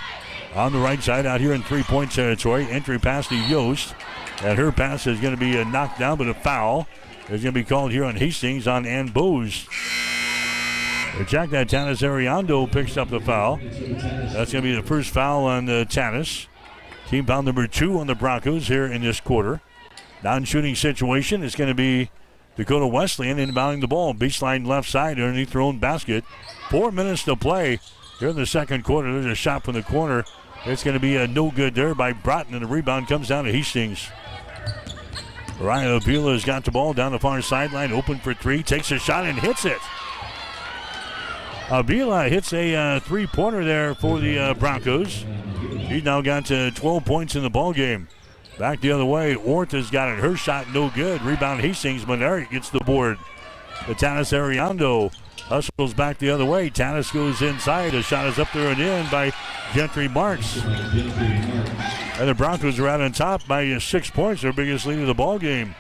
on the right side out here in 3-point territory. Entry pass to Yost. And her pass is going to be knocked down, but a foul is going to be called here on Hastings on Ann Bose. Jack, that Tanis Ariando picks up the foul. That's going to be the first foul on Tanis. Team foul number 2 on the Broncos here in this quarter. Non-shooting situation is going to be Dakota Wesleyan inbounding the ball. Baseline left side underneath their own basket. 4 minutes to play here in the second quarter. There's a shot from the corner. It's going to be a no good there by Broughton, and the rebound comes down to Hastings. Ryan Avila has got the ball down the far sideline, open for 3, takes a shot and hits it. Avila hits a three-pointer there for the Broncos. He's now got 12 points in the ball game. Back the other way, Orta's got it. Her shot no good. Rebound Hastings. Maneric gets the board. The Tanis Ariando hustles back the other way. Tanis goes inside. A shot is up there and in by Gentry Marks. And the Broncos are out on top by 6 points, their biggest lead of the ball game.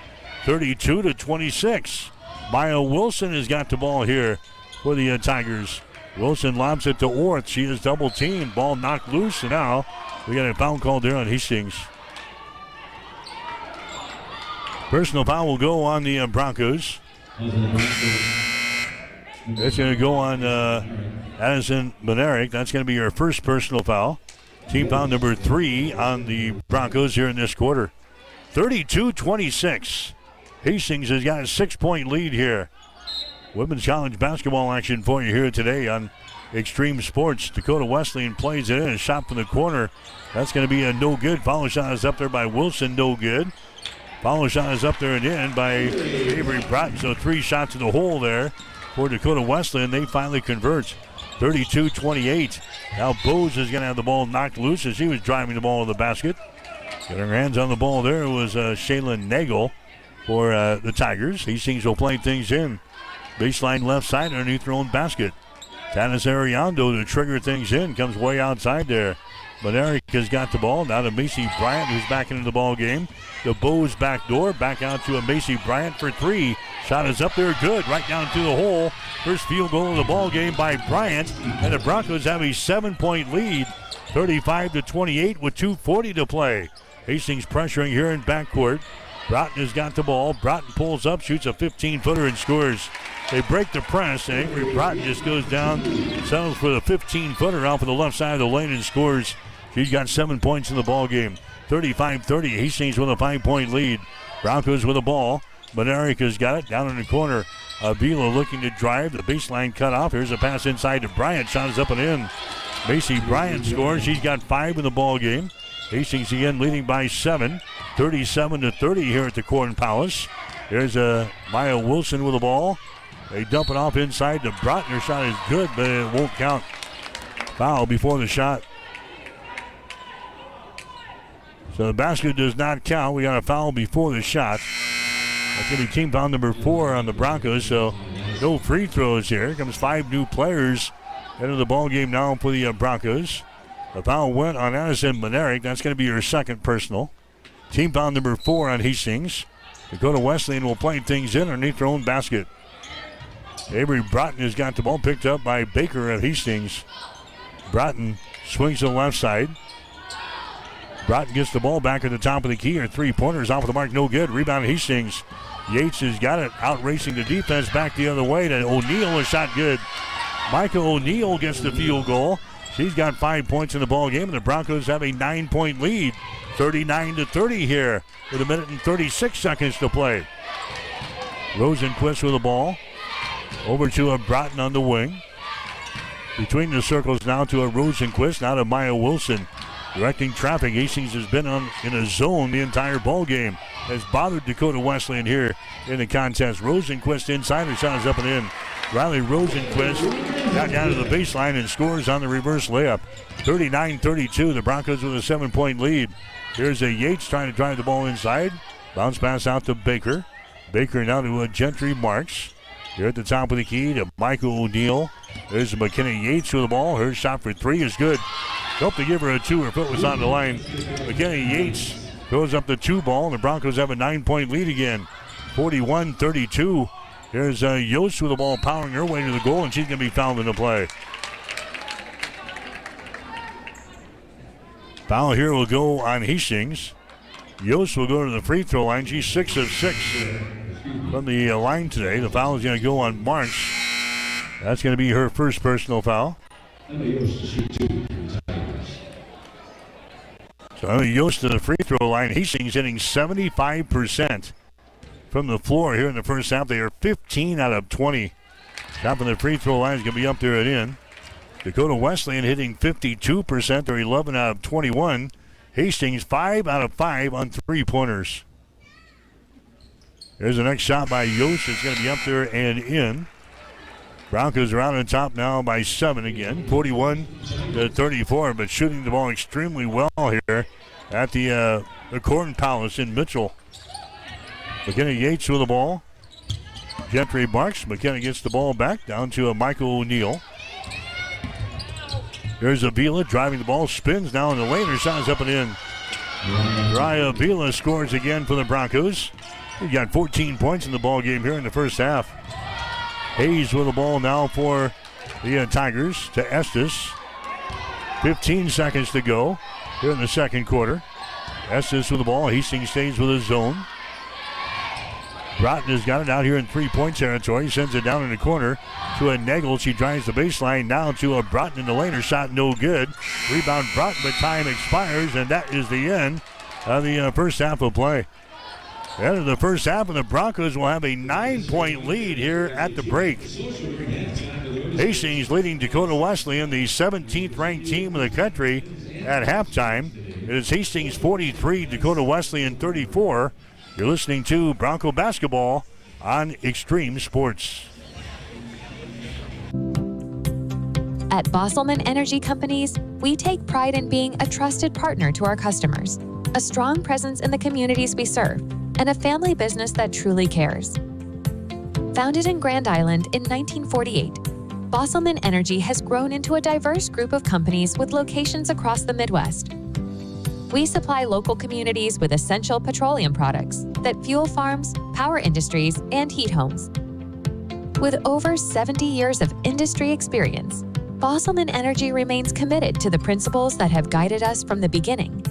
32-26. Maya Wilson has got the ball here for the Tigers. Wilson lobs it to Orth. She is double teamed. Ball knocked loose, and now we got a foul called there on Hastings. Personal foul will go on the Broncos. It's going to go on Addison Maneric. That's going to be your first personal foul. Team foul number 3 on the Broncos here in this quarter. 32-26. Hastings has got a 6-point lead here. Women's college basketball action for you here today on Extreme Sports. Dakota Wesleyan plays it in. A shot from the corner. That's going to be a no good. Follow shot is up there by Wilson. No good. Follow shot is up there and in by Avery Broughton. So 3 shots in the hole there for Dakota Wesleyan. They finally convert. 32-28. Now Bose is going to have the ball knocked loose as he was driving the ball to the basket. Getting her hands on the ball there was Shaylin Nagel for the Tigers. Hastings will play things in. Baseline left side underneath their own basket. Tanis Ariando to trigger things in. Comes way outside there. But Eric has got the ball. Now to Macy Bryant, who's back into the ball game. The Bose back door. Back out to a Macy Bryant for 3. Shot is up there. Good. Right down to the hole. First field goal of the ball game by Bryant. And the Broncos have a 7-point lead. 35-28 with 2:40 to play. Hastings pressuring here in backcourt. Broughton has got the ball. Broughton pulls up, shoots a 15-footer and scores. They break the press, and Avery Broughton just goes down, settles for the 15-footer off of the left side of the lane and scores. She's got 7 points in the ball game. 35-30. Hastings with a 5-point lead. Broncos with the ball. Maneric has got it down in the corner. Avila looking to drive. The baseline cut off. Here's a pass inside to Bryant. Shot is up and in. Macy Bryant scores. She's got 5 in the ball game. Hastings again leading by 7. 37-30 here at the Corn Palace. There's Maya Wilson with the ball. They dump it off inside to Broughton. Her shot is good, but it won't count. Foul before the shot. So the basket does not count. We got a foul before the shot. That's going to be team foul number 4 on the Broncos, so no free throws here. Here comes 5 new players into the ball game now for the Broncos. The foul went on Addison Maneric. That's going to be your second personal. Team foul number 4 on Hastings. Dakota Wesleyan will play things in underneath their own basket. Avery Broughton has got the ball picked up by Baker of Hastings. Broughton swings to the left side. Broughton gets the ball back at the top of the key. Her 3-pointers off of the mark, no good. Rebound Hastings. Yates has got it, out racing the defense back the other way to O'Neal. A shot good. Micah O'Neal gets the field goal. She's got 5 points in the ball game, and the Broncos have a 9-point lead. 39-30 here with 1 minute and 36 seconds to play. Rosenquist with the ball. Over to a Broughton on the wing. Between the circles now to a Rosenquist, now to Maya Wilson. Directing traffic. Hastings has been in a zone the entire ball game. Has bothered Dakota Wesleyan here in the contest. Rosenquist inside. Her shot is up and in. Riley Rosenquist got down to the baseline and scores on the reverse layup. 39-32. The Broncos with a 7-point lead. Here's a Yates trying to drive the ball inside. Bounce pass out to Baker. Baker now to Gentry Marks. Here at the top of the key to Michael O'Neal. There's McKenna Yates with the ball. Her shot for 3 is good. Hope to give her a 2. Her foot was on the line. McKenna Yates throws up the 2 ball. And the Broncos have a 9-point lead again. 41-32. Here's Yost with the ball powering her way to the goal, and she's going to be fouled in the play. Foul here will go on Hastings. Yost will go to the free throw line. She's 6 of 6 from the line today. The foul is going to go on Marks. That's going to be her first personal foul. So Emma Yost to the free throw line. Hastings hitting 75% from the floor here in the first half. They are 15 out of 20. Shot from the free throw line is going to be up there and in. Dakota Wesleyan hitting 52%. They're 11 out of 21. Hastings 5 out of 5 on three-pointers. There's the next shot by Yost. It's going to be up there and in. Broncos are out on top now by 7 again, 41-34, but shooting the ball extremely well here at the Corn Palace in Mitchell. McKenna Yates with the ball. Gentry Marks. McKenna gets the ball back down to Michael O'Neill. There's Avila driving the ball, spins now in the lane. Her shot is up and in. Raya Avila scores again for the Broncos. He got 14 points in the ball game here in the first half. Hayes with the ball now for the Tigers to Estes. 15 seconds to go here in the second quarter. Estes with the ball. Hastings stays with his zone. Broughton has got it out here in three-point territory. Sends it down in the corner to a Nagel. She drives the baseline now to a Broughton in the lane. Her shot no good. Rebound Broughton, but time expires, and that is the end of the first half of play. End of the first half, and the Broncos will have a 9-point lead here at the break. Hastings leading Dakota Wesleyan, the 17th ranked team in the country at halftime. It is Hastings 43, Dakota Wesleyan 34. You're listening to Bronco Basketball on Extreme Sports. At Bosselman Energy Companies, we take pride in being a trusted partner to our customers, a strong presence in the communities we serve, and a family business that truly cares. Founded in Grand Island in 1948, Bosselman Energy has grown into a diverse group of companies with locations across the Midwest. We supply local communities with essential petroleum products that fuel farms, power industries, and heat homes. With over 70 years of industry experience, Bosselman Energy remains committed to the principles that have guided us from the beginning,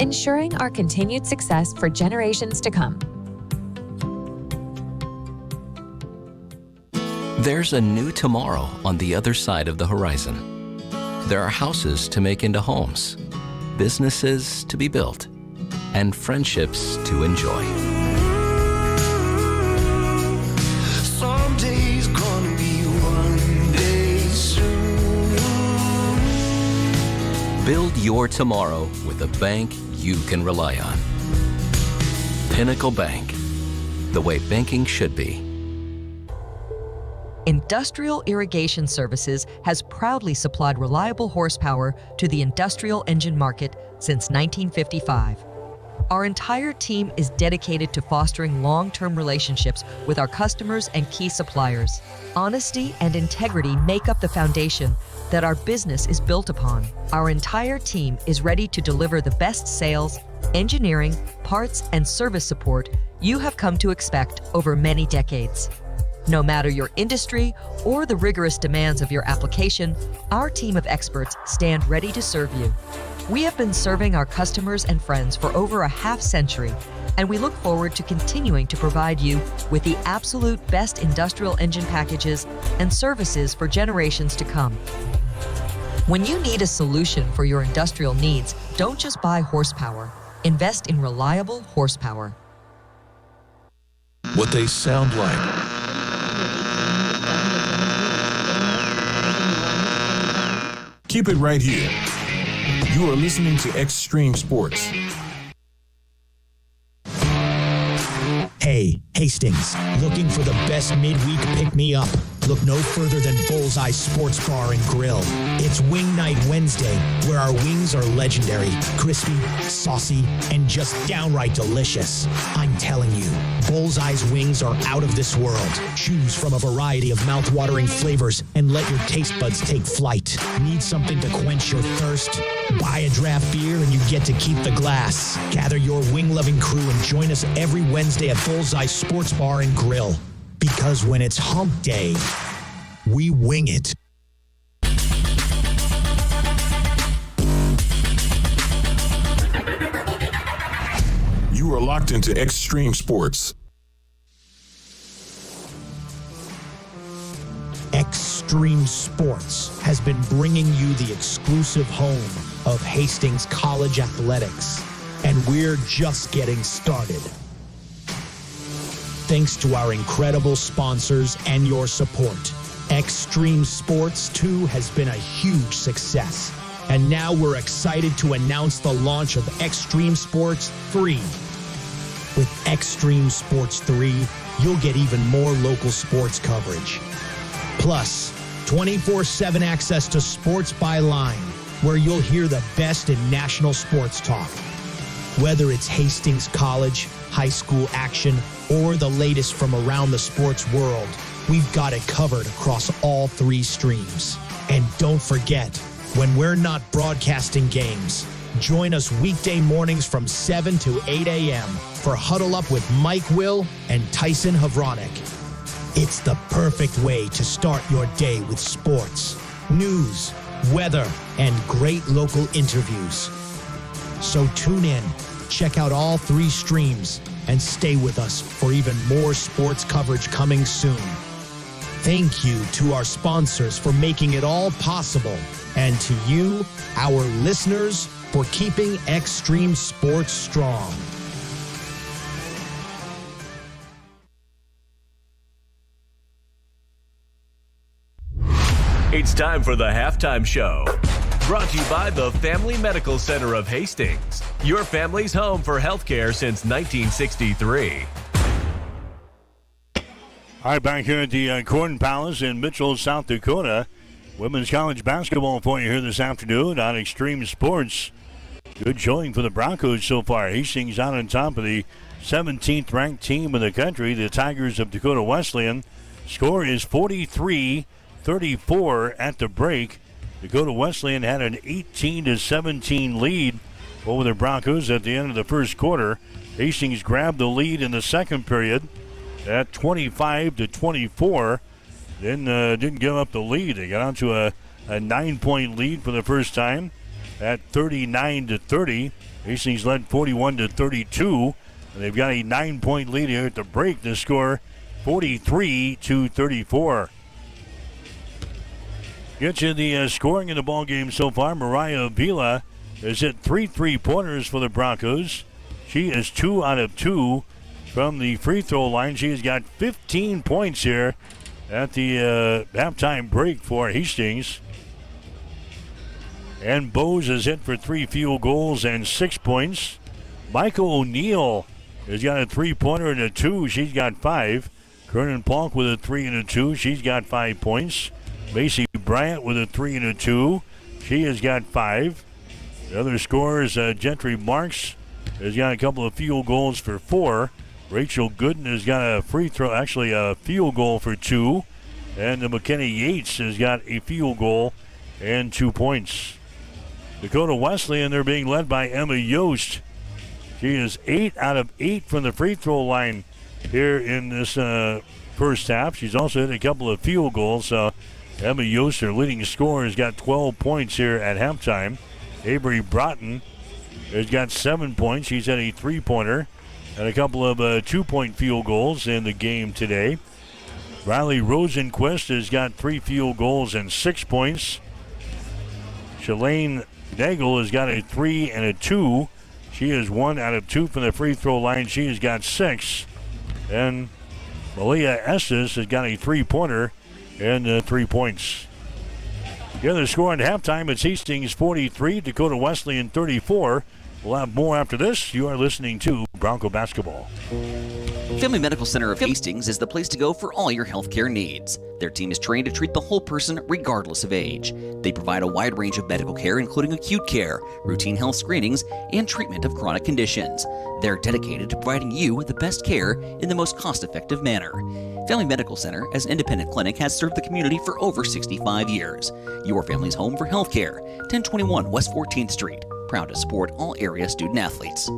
ensuring our continued success for generations to come. There's a new tomorrow on the other side of the horizon. There are houses to make into homes, businesses to be built, and friendships to enjoy. Someday's gonna be one day soon. Build your tomorrow with a bank you can rely on. Pinnacle Bank, the way banking should be. Industrial Irrigation Services has proudly supplied reliable horsepower to the industrial engine market since 1955. Our entire team is dedicated to fostering long-term relationships with our customers and key suppliers. Honesty and integrity make up the foundation that our business is built upon. Our entire team is ready to deliver the best sales, engineering, parts, and service support you have come to expect over many decades. No matter your industry or the rigorous demands of your application, our team of experts stand ready to serve you. We have been serving our customers and friends for over a half-century, and we look forward to continuing to provide you with the absolute best industrial engine packages and services for generations to come. When you need a solution for your industrial needs, don't just buy horsepower. Invest in reliable horsepower. What they sound like. Keep it right here. You are listening to Extreme Sports. Hey, Hastings, looking for the best midweek pick-me-up? Look no further than Bullseye Sports Bar and Grill. It's Wing Night Wednesday, where our wings are legendary, crispy, saucy, and just downright delicious. I'm telling you, Bullseye's wings are out of this world. Choose from a variety of mouth-watering flavors and let your taste buds take flight. Need something to quench your thirst? Buy a draft beer and you get to keep the glass. Gather your wing-loving crew and join us every Wednesday at Bullseye Sports Bar and Grill. Because when it's hump day, we wing it. You are locked into Extreme Sports. Extreme Extreme Sports has been bringing you the exclusive home of Hastings College Athletics, and we're just getting started. Thanks to our incredible sponsors and your support, Extreme Sports 2 has been a huge success. And now we're excited to announce the launch of Extreme Sports 3. With Extreme Sports 3, you'll get even more local sports coverage. Plus, 24/7 access to Sports by Line, where you'll hear the best in national sports talk. Whether it's Hastings College, high school action, or the latest from around the sports world, we've got it covered across all 3 streams. And don't forget, when we're not broadcasting games, join us weekday mornings from 7 to 8 a.m. for Huddle Up with Mike Will and Tyson Havronik. It's the perfect way to start your day with sports, news, weather, and great local interviews. So tune in, check out all 3 streams, and stay with us for even more sports coverage coming soon. Thank you to our sponsors for making it all possible, and to you, our listeners, for keeping Extreme Sports strong. It's time for the Halftime Show. Brought to you by the Family Medical Center of Hastings, your family's home for healthcare since 1963. All right, back here at the Corn Palace in Mitchell, South Dakota. Women's college basketball for you here this afternoon on Extreme Sports. Good showing for the Broncos so far. Hastings out on top of the 17th ranked team in the country, the Tigers of Dakota Wesleyan. Score is 43-34 at the break. Dakota Wesleyan had an 18-17 lead over the Broncos at the end of the first quarter. Hastings grabbed the lead in the second period at 25-24. Then didn't give up the lead. They got onto a 9-point lead for the first time at 39-30. Hastings led 41-32. And they've got a 9-point lead here at the break. The score 43-34. Get you the scoring in the ball game so far. Mariah Avila has hit 3 3-pointers for the Broncos. She is 2 out of 2 from the free throw line. She has got 15 points here at the halftime break for Hastings. And Bose has hit for 3 field goals and 6 points. Michael O'Neill has got a 3-pointer and a 2. She's got 5. Kernan Polk with a 3 and a 2. She's got 5 points. Macy Bryant with a 3 and a 2. She has got 5. The other scorers, Gentry Marks has got a couple of field goals for 4. Rachel Gooden has got a field goal for 2. And McKenny Yates has got a field goal and 2 points. Dakota Wesleyan, they're being led by Emma Yost. She is 8 out of 8 from the free throw line here in this first half. She's also hit a couple of field goals. So Emma Yost, her leading scorer, has got 12 points here at halftime. Avery Broughton has got 7 points. She's had a 3-pointer and a couple of 2-point field goals in the game today. Riley Rosenquist has got 3 field goals and 6 points. Shalane Nagel has got a 3 and a 2. She is 1 out of 2 from the free throw line. She has got 6. And Malia Estes has got a 3-pointer and 3 points. The other score at halftime, it's Hastings 43, Dakota Wesleyan 34. We'll have more after this. You are listening to Bronco Basketball. Family Medical Center of Hastings is the place to go for all your healthcare needs. Their team is trained to treat the whole person regardless of age. They provide a wide range of medical care, including acute care, routine health screenings, and treatment of chronic conditions. They're dedicated to providing you the best care in the most cost-effective manner. Family Medical Center, as an independent clinic, has served the community for over 65 years. Your family's home for healthcare. 1021 West 14th Street. Proud to support all area student athletes.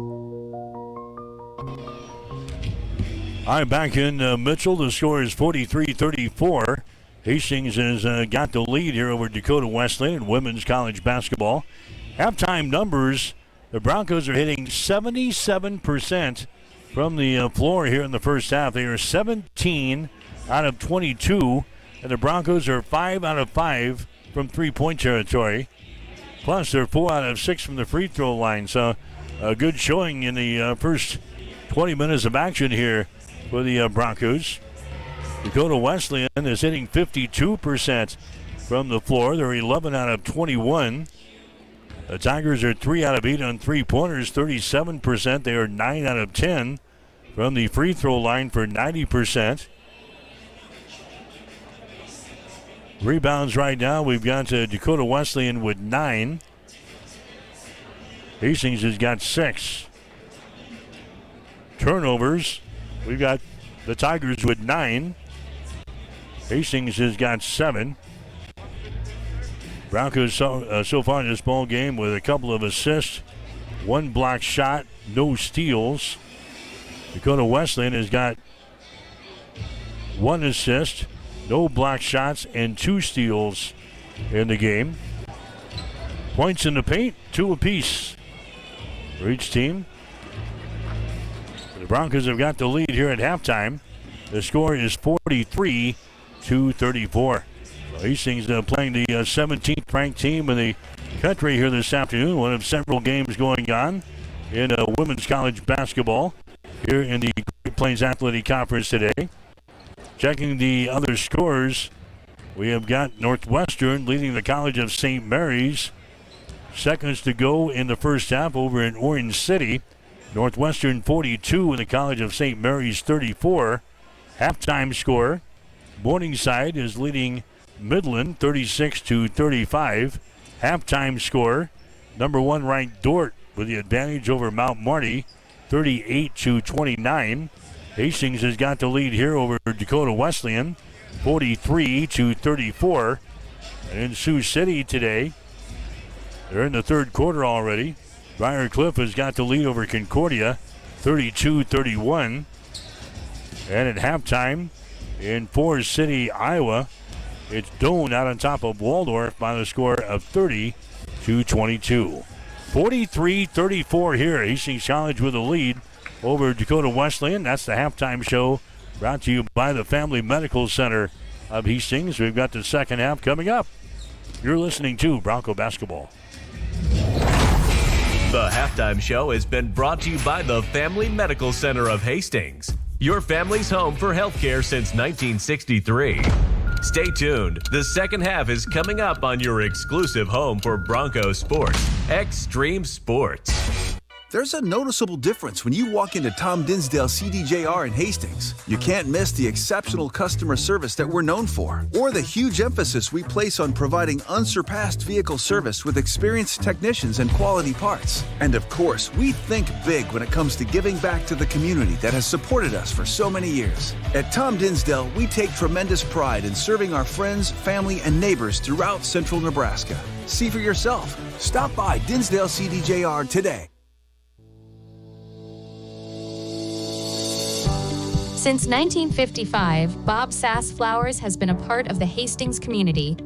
All right, back in Mitchell, the score is 43-34. Hastings has got the lead here over Dakota Wesleyan in women's college basketball. Halftime numbers, the Broncos are hitting 77% from the floor here in the first half. They are 17 out of 22 And the Broncos are 5 out of 5 from three-point territory. Plus, they're 4 out of 6 from the free throw line. So, a good showing in the first 20 minutes of action here for the Broncos. Dakota Wesleyan is hitting 52% from the floor. They're 11 out of 21. The Tigers are 3 out of 8 on three-pointers, 37%. They are 9 out of 10 from the free throw line for 90%. Rebounds right now, we've got Dakota Wesleyan with 9. Hastings has got 6. Turnovers, we've got the Tigers with 9. Hastings has got 7. Broncos so far in this ball game with a couple of assists, 1 block shot, no steals. Dakota Wesleyan has got 1 assist, no block shots, and 2 steals in the game. Points in the paint, 2 apiece for each team. The Broncos have got the lead here at halftime. The score is 43-34. Hastings playing the 17th ranked team in the country here this afternoon. One of several games going on in women's college basketball here in the Great Plains Athletic Conference today. Checking the other scores, we have got Northwestern leading the College of St. Mary's. Seconds to go in the first half over in Orange City. Northwestern 42 and the College of St. Mary's 34. Halftime score, Morningside is leading Midland 36-35. Halftime score, number 1 ranked Dordt with the advantage over Mount Marty 38-29. Hastings has got the lead here over Dakota Wesleyan 43-34. And in Sioux City today, they're in the third quarter already. Briar Cliff has got the lead over Concordia 32-31. And at halftime in Forest City, Iowa, it's Doane out on top of Waldorf by the score of 30-22. 43-34 here. Hastings College with a lead over Dakota Wesleyan. That's the halftime show brought to you by the Family Medical Center of Hastings. We've got the second half coming up. You're listening to Bronco Basketball. The halftime show has been brought to you by the Family Medical Center of Hastings, your family's home for healthcare since 1963. Stay tuned. The second half is coming up on your exclusive home for Bronco sports, Extreme Sports. There's a noticeable difference when you walk into Tom Dinsdale CDJR in Hastings. You can't miss the exceptional customer service that we're known for, or the huge emphasis we place on providing unsurpassed vehicle service with experienced technicians and quality parts. And of course, we think big when it comes to giving back to the community that has supported us for so many years. At Tom Dinsdale, we take tremendous pride in serving our friends, family, and neighbors throughout central Nebraska. See for yourself. Stop by Dinsdale CDJR today. Since 1955, Bob Sass Flowers has been a part of the Hastings community.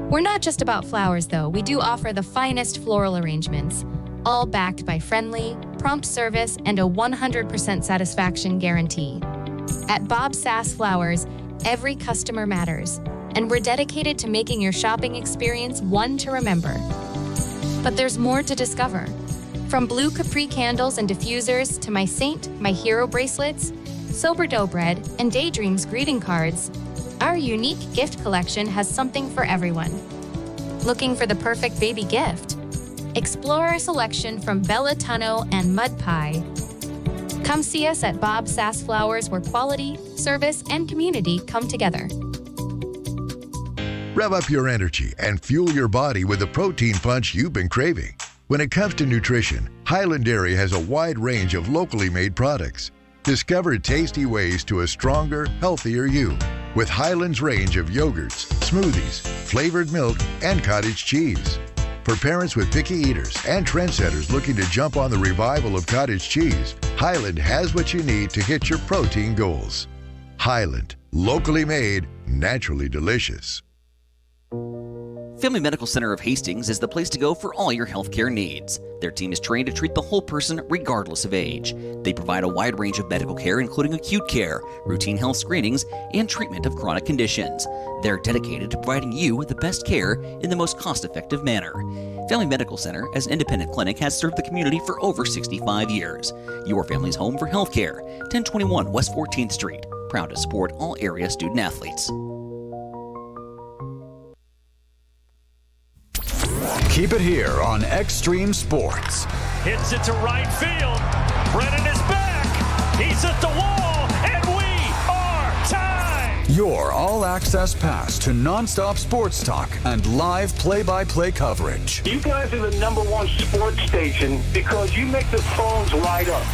We're not just about flowers, though. We do offer the finest floral arrangements, all backed by friendly, prompt service and a 100% satisfaction guarantee. At Bob Sass Flowers, every customer matters, and we're dedicated to making your shopping experience one to remember. But there's more to discover. From blue Capri candles and diffusers to my Saint, my Hero bracelets, Sourdough bread, and Daydreams greeting cards, our unique gift collection has something for everyone. Looking for the perfect baby gift? Explore our selection from Bella Tunno and Mud Pie. Come see us at Bob Sass Flowers, where quality, service, and community come together. Rev up your energy and fuel your body with the protein punch you've been craving. When it comes to nutrition, Highland Dairy has a wide range of locally made products. Discover tasty ways to a stronger, healthier you with Highland's range of yogurts, smoothies, flavored milk, and cottage cheese. For parents with picky eaters and trendsetters looking to jump on the revival of cottage cheese, Highland has what you need to hit your protein goals. Highland, locally made, naturally delicious. Family Medical Center of Hastings is the place to go for all your healthcare needs. Their team is trained to treat the whole person regardless of age. They provide a wide range of medical care, including acute care, routine health screenings, and treatment of chronic conditions. They're dedicated to providing you with the best care in the most cost-effective manner. Family Medical Center, as an independent clinic, has served the community for over 65 years. Your family's home for healthcare. 1021 West 14th Street. Proud to support all area student athletes. Keep it here on Extreme Sports. Hits it to right field. Brennan is back. He's at the wall, and we are tied. Your all-access pass to nonstop sports talk and live play-by-play coverage. You guys are the #1 sports station because you make the phones light up.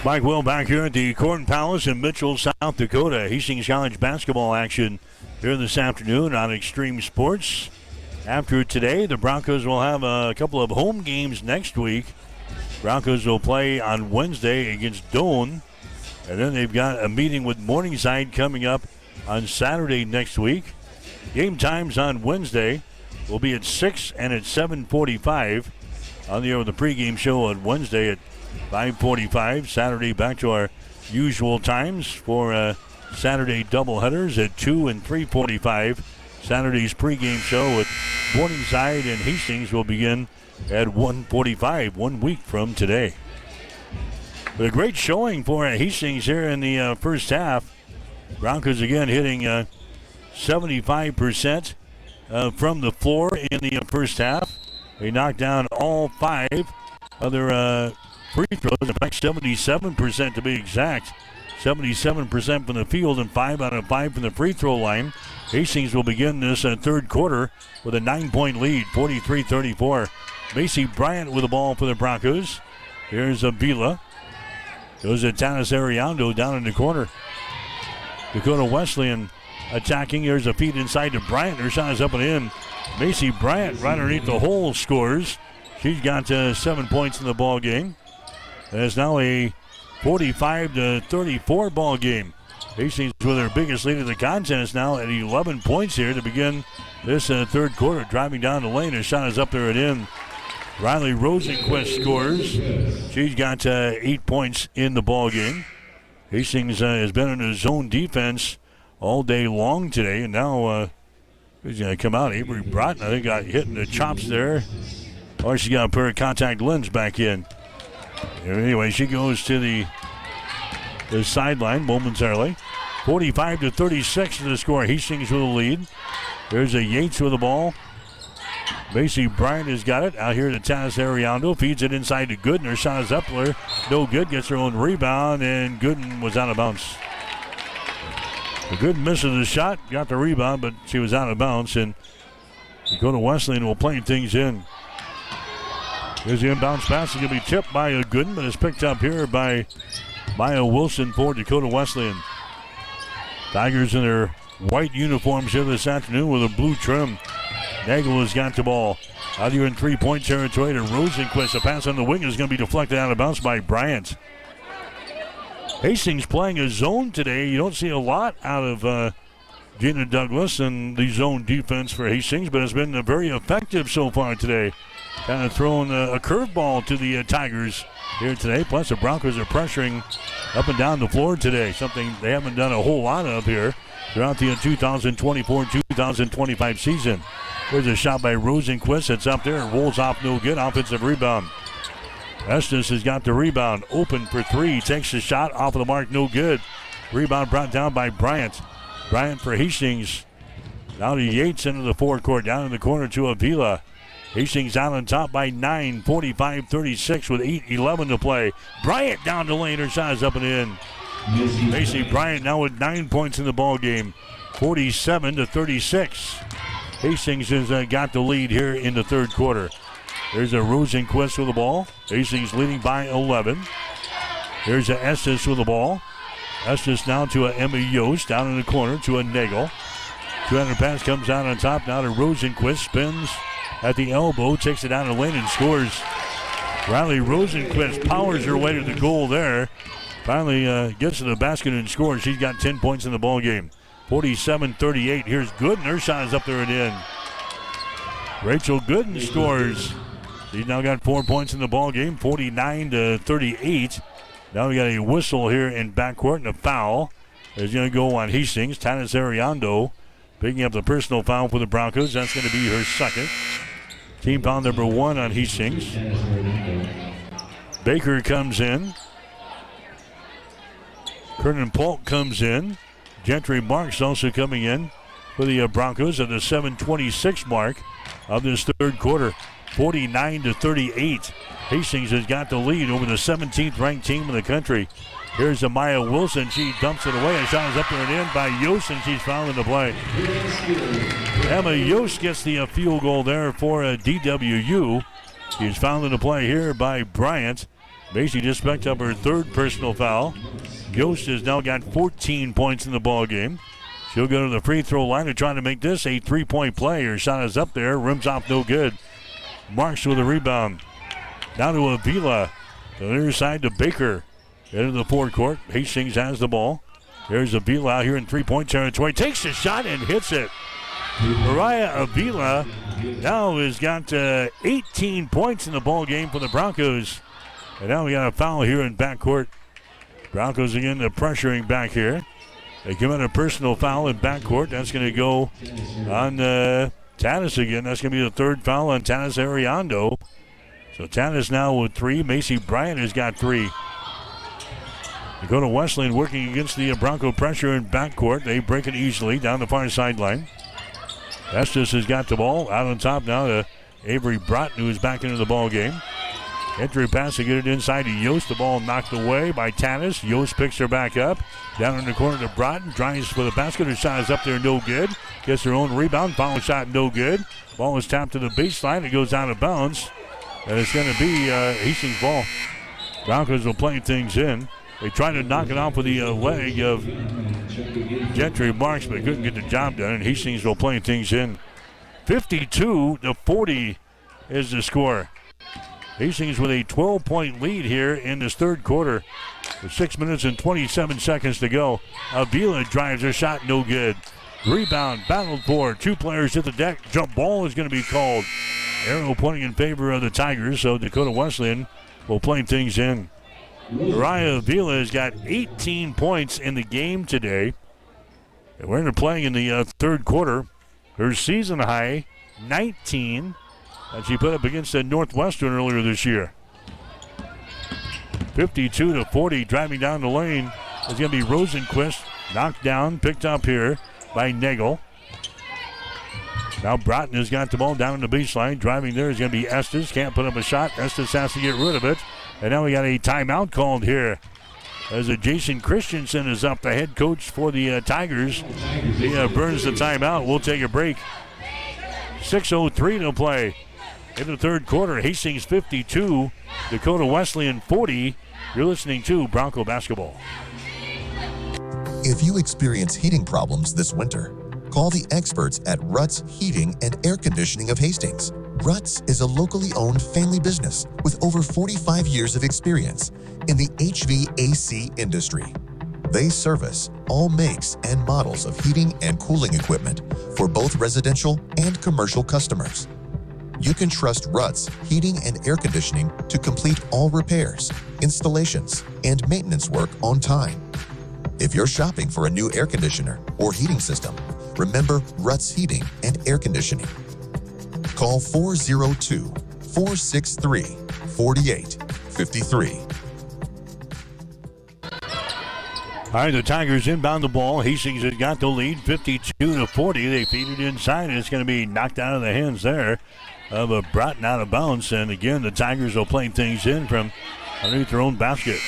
Mike Will back here at the Corn Palace in Mitchell, South Dakota. Hastings College basketball action here this afternoon on Extreme Sports. After today, the Broncos will have a couple of home games next week. Broncos will play on Wednesday against Doane. And then they've got a meeting with Morningside coming up on Saturday next week. Game times on Wednesday will be at 6 and at 7:45. On the air with the pregame show on Wednesday at 5:45. Saturday back to our usual times for Saturday doubleheaders at 2 and 3:45. Saturday's pregame show with Morningside and Hastings will begin at 1:45, 1 week from today. But a great showing for Hastings here in the first half. Broncos again hitting 75% from the floor in the first half. They knocked down all 5 other free throws. In fact, 77% to be exact. 77% from the field and 5 out of 5 from the free throw line. Hastings will begin this third quarter with a 9-point lead, 43-34. Macy Bryant with the ball for the Broncos. Here's Avila. Goes to Tanis Ariando down in the corner. Dakota Wesleyan attacking. Here's a feed inside to Bryant. Her shot is up and in. Macy Bryant right underneath the hole scores. She's got 7 points in the ball game. And it's now a 45-34 ball game. Hastings with their biggest lead of the contest now at 11 points here to begin this third quarter. Driving down the lane, her shot is up there and in. Riley Rosenquist scores. She's got 8 points in the ball game. Hastings has been in a zone defense all day long today, and now he's going to come out. Avery Broughton, I think, got hit in the chops there. Or she's got a pair of contact lens back in. Anyway, she goes to the sideline momentarily. 45-36 to the score. Hastings with the lead. There's a Yates with the ball. Macy Bryant has got it. Out here to Tanis Ariando. Feeds it inside to Gooden. Her shot is up there. No good. Gets her own rebound, and Gooden was out of bounds. Gooden misses the shot. Got the rebound, but she was out of bounds, and Dakota Wesleyan will play things in. Here's the inbounds pass. It's going to be tipped by Gooden, but it's picked up here by Maya Wilson for Dakota Wesleyan. Tigers in their white uniforms here this afternoon with a blue trim. Nagel has got the ball. Out here in three-point territory to Rosenquist. A pass on the wing is going to be deflected out of bounds by Bryant. Hastings playing a zone today. You don't see a lot out of Gina Douglas and the zone defense for Hastings, but it's been very effective so far today. Kind of throwing a curveball to the Tigers here today. Plus, the Broncos are pressuring up and down the floor today, something they haven't done a whole lot of here throughout the 2024-2025 season. There's a shot by Rosenquist. It's up there. It rolls off, no good. Offensive rebound. Estes has got the rebound. Open for three. Takes the shot off of the mark, no good. Rebound brought down by Bryant. Bryant for Hastings. Now to Yates into the forecourt. Down in the corner to Avila. Hastings out on top by 9, 45-36 with 8:11 to play. Bryant down the lane. Her shot is up and in. Macy Bryant now with 9 points in the ball game, 47-36. Hastings has got the lead here in the third quarter. There's a Rosenquist with the ball. Hastings leading by 11. There's a Estes with the ball. Estes now to a Emma Yost down in the corner to a Nagel. 200 pass comes out on top now to Rosenquist. Spins at the elbow, takes it down the lane and scores. Riley Rosenquist powers her way to the goal there. Finally gets to the basket and scores. She's got 10 points in the ball game. 47-38. Here's Gooden. Her shot is up there and in. Rachel Gooden scores. She's now got 4 points in the ball game, 49-38. Now we got a whistle here in backcourt and a foul. Is going to go on Hastings. Tanis Ariando picking up the personal foul for the Broncos. That's going to be her second. Team foul number 1 on Hastings. Baker comes in. Kernan Polk comes in. Gentry Marks also coming in for the Broncos at the 7:26 mark of this third quarter. 49-38. Hastings has got the lead over the 17th ranked team in the country. Here's Amaya Wilson. She dumps it away. A shot is up there and in by Yost, and she's fouling the play. Emma Yost gets the field goal there for DWU. She's fouling the play here by Bryant. Macy just picked up her third personal foul. Yost has now got 14 points in the ball game. She'll go to the free throw line and try to make this a three-point play. Her shot is up there. Rims off no good. Marks with a rebound. Down to Avila. To the near side to Baker. Into the forecourt. Hastings has the ball. There's Avila out here in three-point territory. Takes the shot and hits it. Mariah Avila now has got 18 points in the ball game for the Broncos. And now we got a foul here in backcourt. Broncos again pressuring back here. They commit a personal foul in backcourt. That's going to go on Tanis again. That's going to be the third foul on Tanis Ariando. So Tanis now with 3. Macy Bryant has got 3. Dakota Wesleyan working against the Bronco pressure in backcourt. They break it easily down the far sideline. Estes has got the ball out on top now to Avery Broughton, who is back into the ball game. Entry pass to get it inside to Yost. The ball knocked away by Tanis. Yost picks her back up. Down in the corner to Broughton. Drives for the basket. Her shot is up there, no good. Gets her own rebound. Foul shot, no good. Ball is tapped to the baseline. It goes out of bounds. And it's going to be Hastings' ball. Broncos will play things in. They tried to knock it off with the leg of Gentry Marks, but couldn't get the job done. And Hastings will play things in. 52-40 is the score. Hastings with a 12-point lead here in this third quarter with 6 minutes and 27 seconds to go. Avila drives her shot, no good. Rebound, battled for. 2 players hit the deck. Jump ball is going to be called. Arrow pointing in favor of the Tigers, so Dakota Wesleyan will play things in. Mariah Avila has got 18 points in the game today. And we're into playing in the third quarter. Her season high, 19. And she put up against Northwestern earlier this year. 52-40, driving down the lane is going to be Rosenquist. Knocked down, picked up here by Nagel. Now Broughton has got the ball down in the baseline. Driving there is going to be Estes. Can't put up a shot. Estes has to get rid of it. And now we got a timeout called here. As Jason Christensen is up, the head coach for the Tigers. He burns the timeout. We'll take a break. 6:03 to play in the third quarter. Hastings 52, Dakota Wesleyan 40. You're listening to Bronco Basketball. If you experience heating problems this winter, call the experts at Ruts Heating and Air Conditioning of Hastings. Ruts is a locally owned family business with over 45 years of experience in the HVAC industry. They service all makes and models of heating and cooling equipment for both residential and commercial customers. You can trust Ruts Heating and Air Conditioning to complete all repairs, installations, and maintenance work on time. If you're shopping for a new air conditioner or heating system, remember Ruts Heating and Air Conditioning. Call 402-463-4853. All right, the Tigers inbound the ball. Hastings has got the lead, 52-40. They feed it inside, and it's going to be knocked out of the hands there of Broughton out of bounds. And again, the Tigers will play things in from underneath their own basket.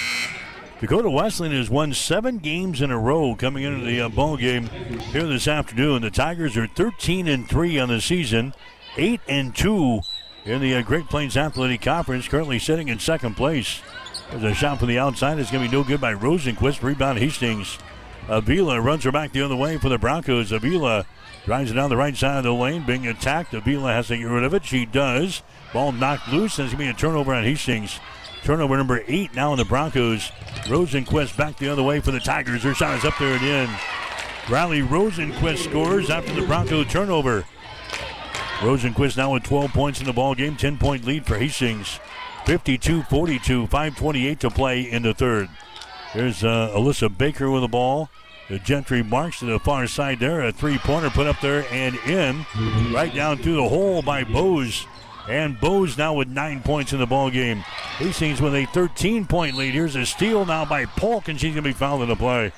Dakota Wesleyan has won 7 games in a row coming into the ball game here this afternoon. The Tigers are 13-3 on the season, 8-2 in the Great Plains Athletic Conference, currently sitting in second place. There's a shot from the outside. It's going to be no good by Rosenquist. Rebound Hastings. Avila runs her back the other way for the Broncos. Avila drives it down the right side of the lane, being attacked. Avila has to get rid of it. She does. Ball knocked loose. There's going to be a turnover on Hastings. Turnover number 8 now in the Broncos. Rosenquist back the other way for the Tigers. Her shot is up there and in. Riley Rosenquist scores after the Bronco turnover. Rosenquist now with 12 points in the ball game, 10-point lead for Hastings. 52-42, 5:28 to play in the third. There's Alyssa Baker with the ball. The Gentry Marks to the far side there. A three-pointer put up there and in. Right down through the hole by Bose. And Bose now with 9 points in the ball game. Hastings with a 13-point lead. Here's a steal now by Polk, and she's going to be fouled in the play.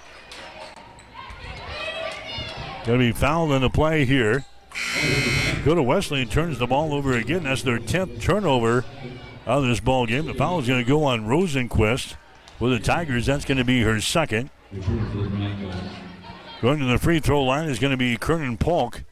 Going to be fouled in the play here. Dakota Wesleyan turns the ball over again. That's their 10th turnover of this ball game. The foul is going to go on Rosenquist. With the Tigers, that's going to be her second. Going to the free throw line is going to be Kernan Polk.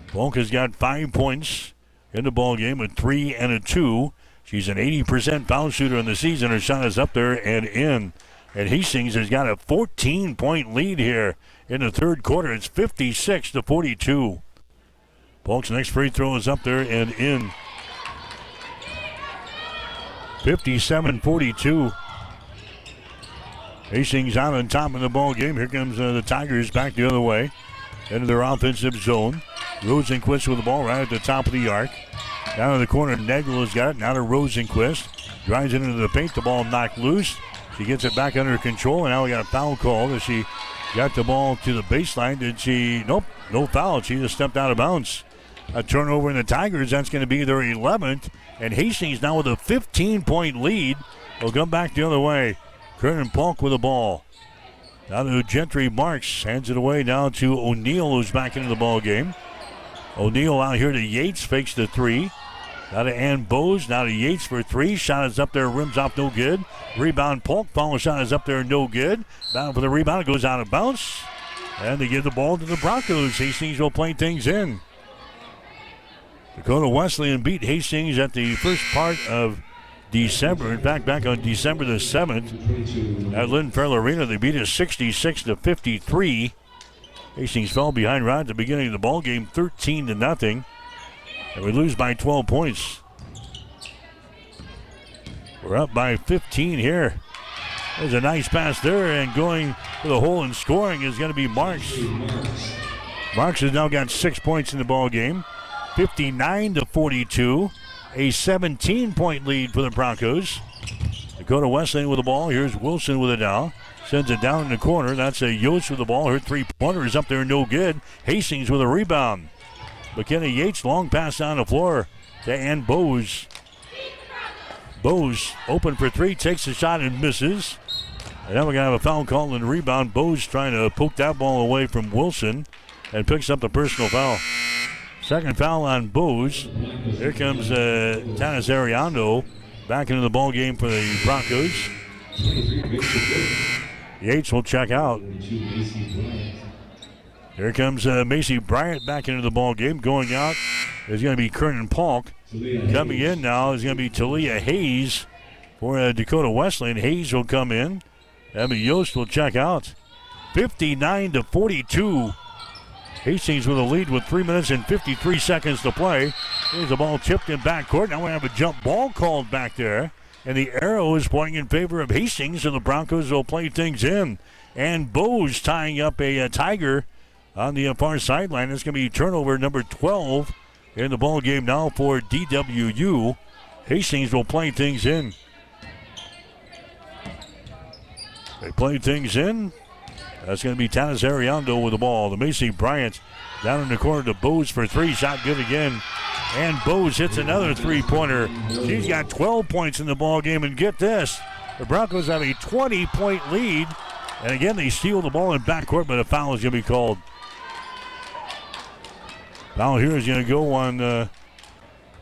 Polk has got 5 points in the ball game with 3 and a 2. She's an 80% foul shooter in the season. Her shot is up there and in. And Hastings has got a 14-point lead here in the third quarter. It's 56-42. Polk's next free throw is up there and in. 57-42. Hastings out on top of the ball game. Here comes the Tigers back the other way into their offensive zone. Rosenquist with the ball right at the top of the arc. Down in the corner, Nagel has got it. Now to Rosenquist. Drives it into the paint. The ball knocked loose. She gets it back under control, and now we got a foul call as she got the ball to the baseline. Did she? Nope, no foul. She just stepped out of bounds. A turnover in the Tigers. That's going to be their 11th. And Hastings now with a 15-point lead. Will come back the other way. Kernan Polk with the ball. Now to Gentry Marks. Hands it away now to O'Neal, who's back into the ball game. O'Neal out here to Yates. Fakes the three. Now to Ann Bose. Now to Yates for three. Shot is up there. Rims off. No good. Rebound Polk. Follow shot is up there. No good. Battle for the rebound. It goes out of bounds. And they give the ball to the Broncos. Hastings will play things in. Dakota Wesleyan beat Hastings at the first part of December. In fact, back on December the 7th at Lynn Farrell Arena, they beat us 66-53. Hastings fell behind right at the beginning of the ball game, 13-0, and we lose by 12 points. We're up by 15 here. There's a nice pass there, and going for the hole and scoring is going to be Marks. Marks has now got 6 points in the ball game, 59-42. A 17-point lead for the Broncos. Dakota Wesleyan with the ball. Here's Wilson with it now. Sends it down in the corner. That's a Yost with the ball. Her three-pointer is up there, no good. Hastings with a rebound. McKenna Yates, long pass down the floor to Ann Bose. Bose open for three, takes the shot and misses. And now we're going to have a foul call and rebound. Bose trying to poke that ball away from Wilson and picks up the personal foul. Second foul on Bose. Here comes Tanis Ariando back into the ball game for the Broncos. Yates will check out. Here comes Macy Bryant back into the ball game. Going out is going to be Kernan Polk. Coming in now is going to be Talia Hayes for Dakota Wesleyan. Hayes will come in. Emma Yost will check out. 59-42. Hastings with a lead with 3 minutes and 53 seconds to play. Here's the ball tipped in backcourt. Now we have a jump ball called back there. And the arrow is pointing in favor of Hastings, and the Broncos will play things in. And Bose tying up a Tiger on the far sideline. It's going to be turnover number 12 in the ball game now for DWU. Hastings will play things in. They play things in. That's going to be Tanis Ariando with the ball. The Macy Bryant down in the corner to Bose for three. Shot good again. And Bose hits another three-pointer. She's got 12 points in the ball game. And get this, the Broncos have a 20-point lead. And again, they steal the ball in backcourt, but a foul is going to be called. Foul here is going to go on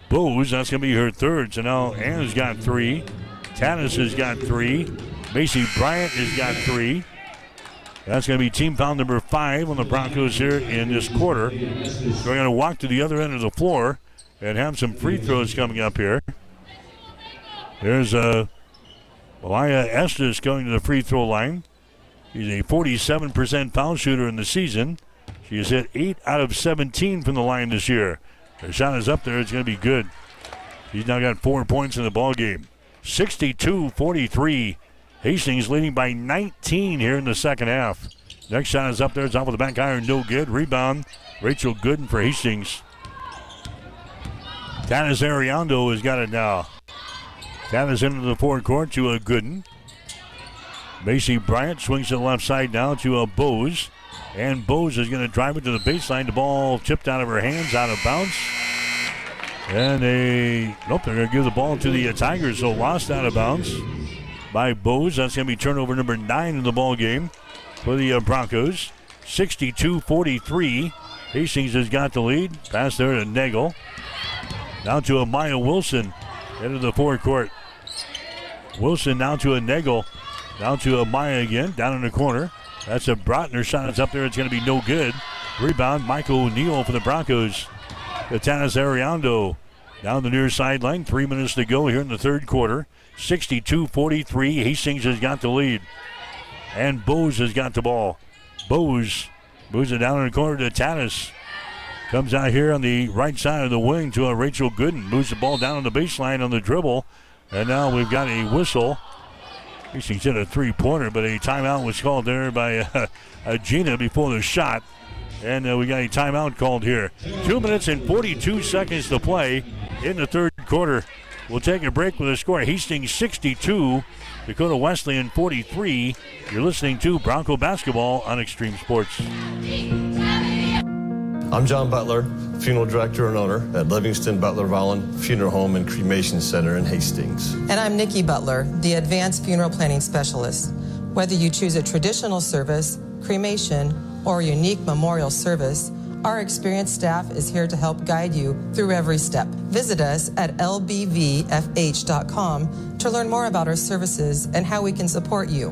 Bose. That's going to be her third. So now Anna's got three. Tanis has got three. Macy Bryant has got three. That's going to be team foul number 5 on the Broncos here in this quarter. So we're going to walk to the other end of the floor and have some free throws coming up here. There's Malaya Estes going to the free throw line. He's a 47% foul shooter in the season. She has hit 8 out of 17 from the line this year. Her shot is up there. It's going to be good. She's now got 4 points in the ball game. 62-43. Hastings leading by 19 here in the second half. Next shot is up there. It's off with the back iron. No good. Rebound. Rachel Gooden for Hastings. Tanis Ariando has got it now. Tanis into the forecourt to a Gooden. Macy Bryant swings to the left side now to a Bose. And Bose is going to drive it to the baseline. The ball tipped out of her hands, out of bounds. And they're going to give the ball to the Tigers. So lost out of bounds by Bose. That's going to be turnover number 9 in the ball game for the Broncos. 62-43. Hastings has got the lead. Pass there to Nagel. Now to Amaya Wilson into the forecourt. Wilson now to a Nagel. Now to Amaya again, down in the corner. That's a Brotner shot. It's up there. It's going to be no good. Rebound, Michael O'Neill for the Broncos. Tanis Ariando down the near sideline. 3 minutes to go here in the third quarter. 62-43. Hastings has got the lead. And Bose has got the ball. Bose moves it down in the corner to Tanis. Comes out here on the right side of the wing to a Rachel Gooden. Moves the ball down on the baseline on the dribble. And now we've got a whistle. Hastings hit a three-pointer, but a timeout was called there by Gina before the shot. And we got a timeout called here. 2 minutes and 42 seconds to play in the third quarter. We'll take a break with a score. Hastings 62, Dakota Wesleyan 43. You're listening to Bronco Basketball on Extreme Sports. I'm John Butler, funeral director and owner at Livingston Butler Vollen Funeral Home and Cremation Center in Hastings. And I'm Nikki Butler, the advanced funeral planning specialist. Whether you choose a traditional service, cremation, or a unique memorial service, our experienced staff is here to help guide you through every step. Visit us at lbvfh.com to learn more about our services and how we can support you.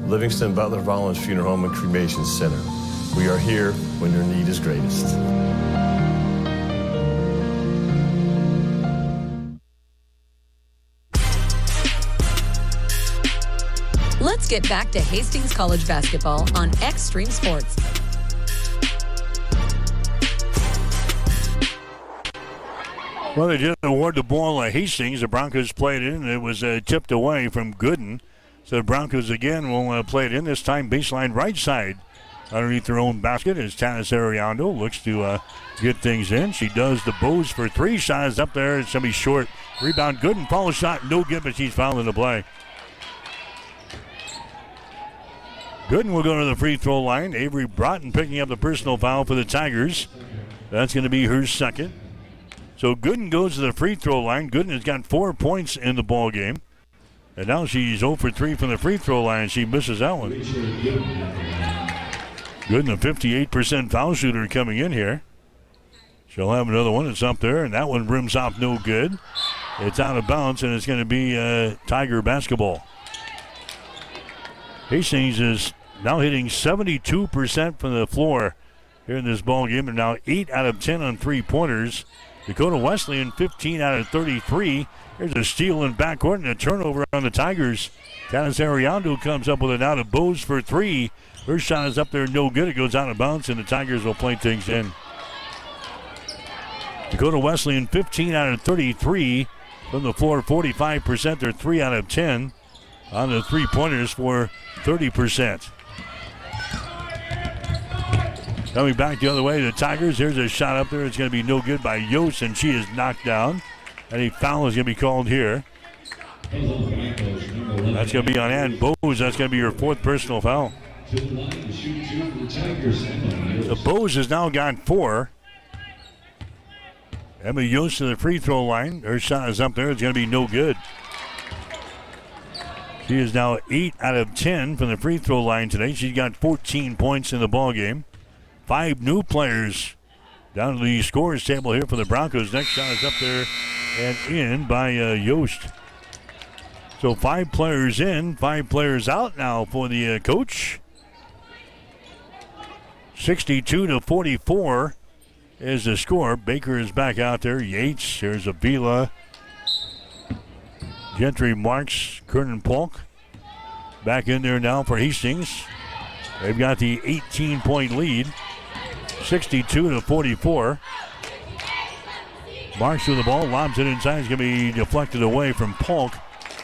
Livingston Butler Vollen Funeral Home and Cremation Center. We are here when your need is greatest. Let's get back to Hastings College basketball on Extreme Sports. Well, they did award the ball to Hastings. The Broncos played it in, and it was tipped away from Gooden. So the Broncos again will play it in, this time baseline right side. Underneath their own basket as Tanis Ariando looks to get things in. She does the Bose for 3. Shot is up there. It's going to be short. Rebound, Gooden. Follow shot, no good, but she's fouling the play. Gooden will go to the free throw line. Avery Broughton picking up the personal foul for the Tigers. That's going to be her second. So Gooden goes to the free throw line. Gooden has got 4 points in the ball game. And now she's 0 for 3 from the free throw line. She misses that one. Gooden, a 58% foul shooter coming in here. She'll have another one. It's up there, and that one rims off no good. It's out of bounds, and it's going to be Tiger basketball. Hastings is now hitting 72% from the floor here in this ball game, and now 8 out of 10 on three-pointers. Dakota Wesleyan 15 out of 33. Here's a steal in backcourt and a turnover on the Tigers. Tanis Ariando comes up with it out of Bose for 3. Her shot is up there, no good. It goes out of bounds, and the Tigers will play things in. Dakota Wesleyan 15 out of 33 from the floor, 45%. They're 3 out of 10 on the three-pointers for 30%. Coming back the other way, the Tigers. Here's a shot up there. It's going to be no good by Yost, and she is knocked down. And a foul is going to be called here. That's going to be on Ann Bose. That's going to be her 4th personal foul. The Bose has now got 4. Emma Yost to the free throw line. Her shot is up there. It's going to be no good. She is now 8 out of 10 from the free throw line today. She's got 14 points in the ball game. 5 new players down to the scorers table here for the Broncos. Next shot is up there and in by Yost. So 5 players in, 5 players out now for the coach. 62-44 is the score. Baker is back out there. Yates, here's Avila. Gentry, Marks, Kernan Polk back in there now for Hastings. They've got the 18-point lead. 62-44. Marks with the ball, lobs it inside. It's going to be deflected away from Polk.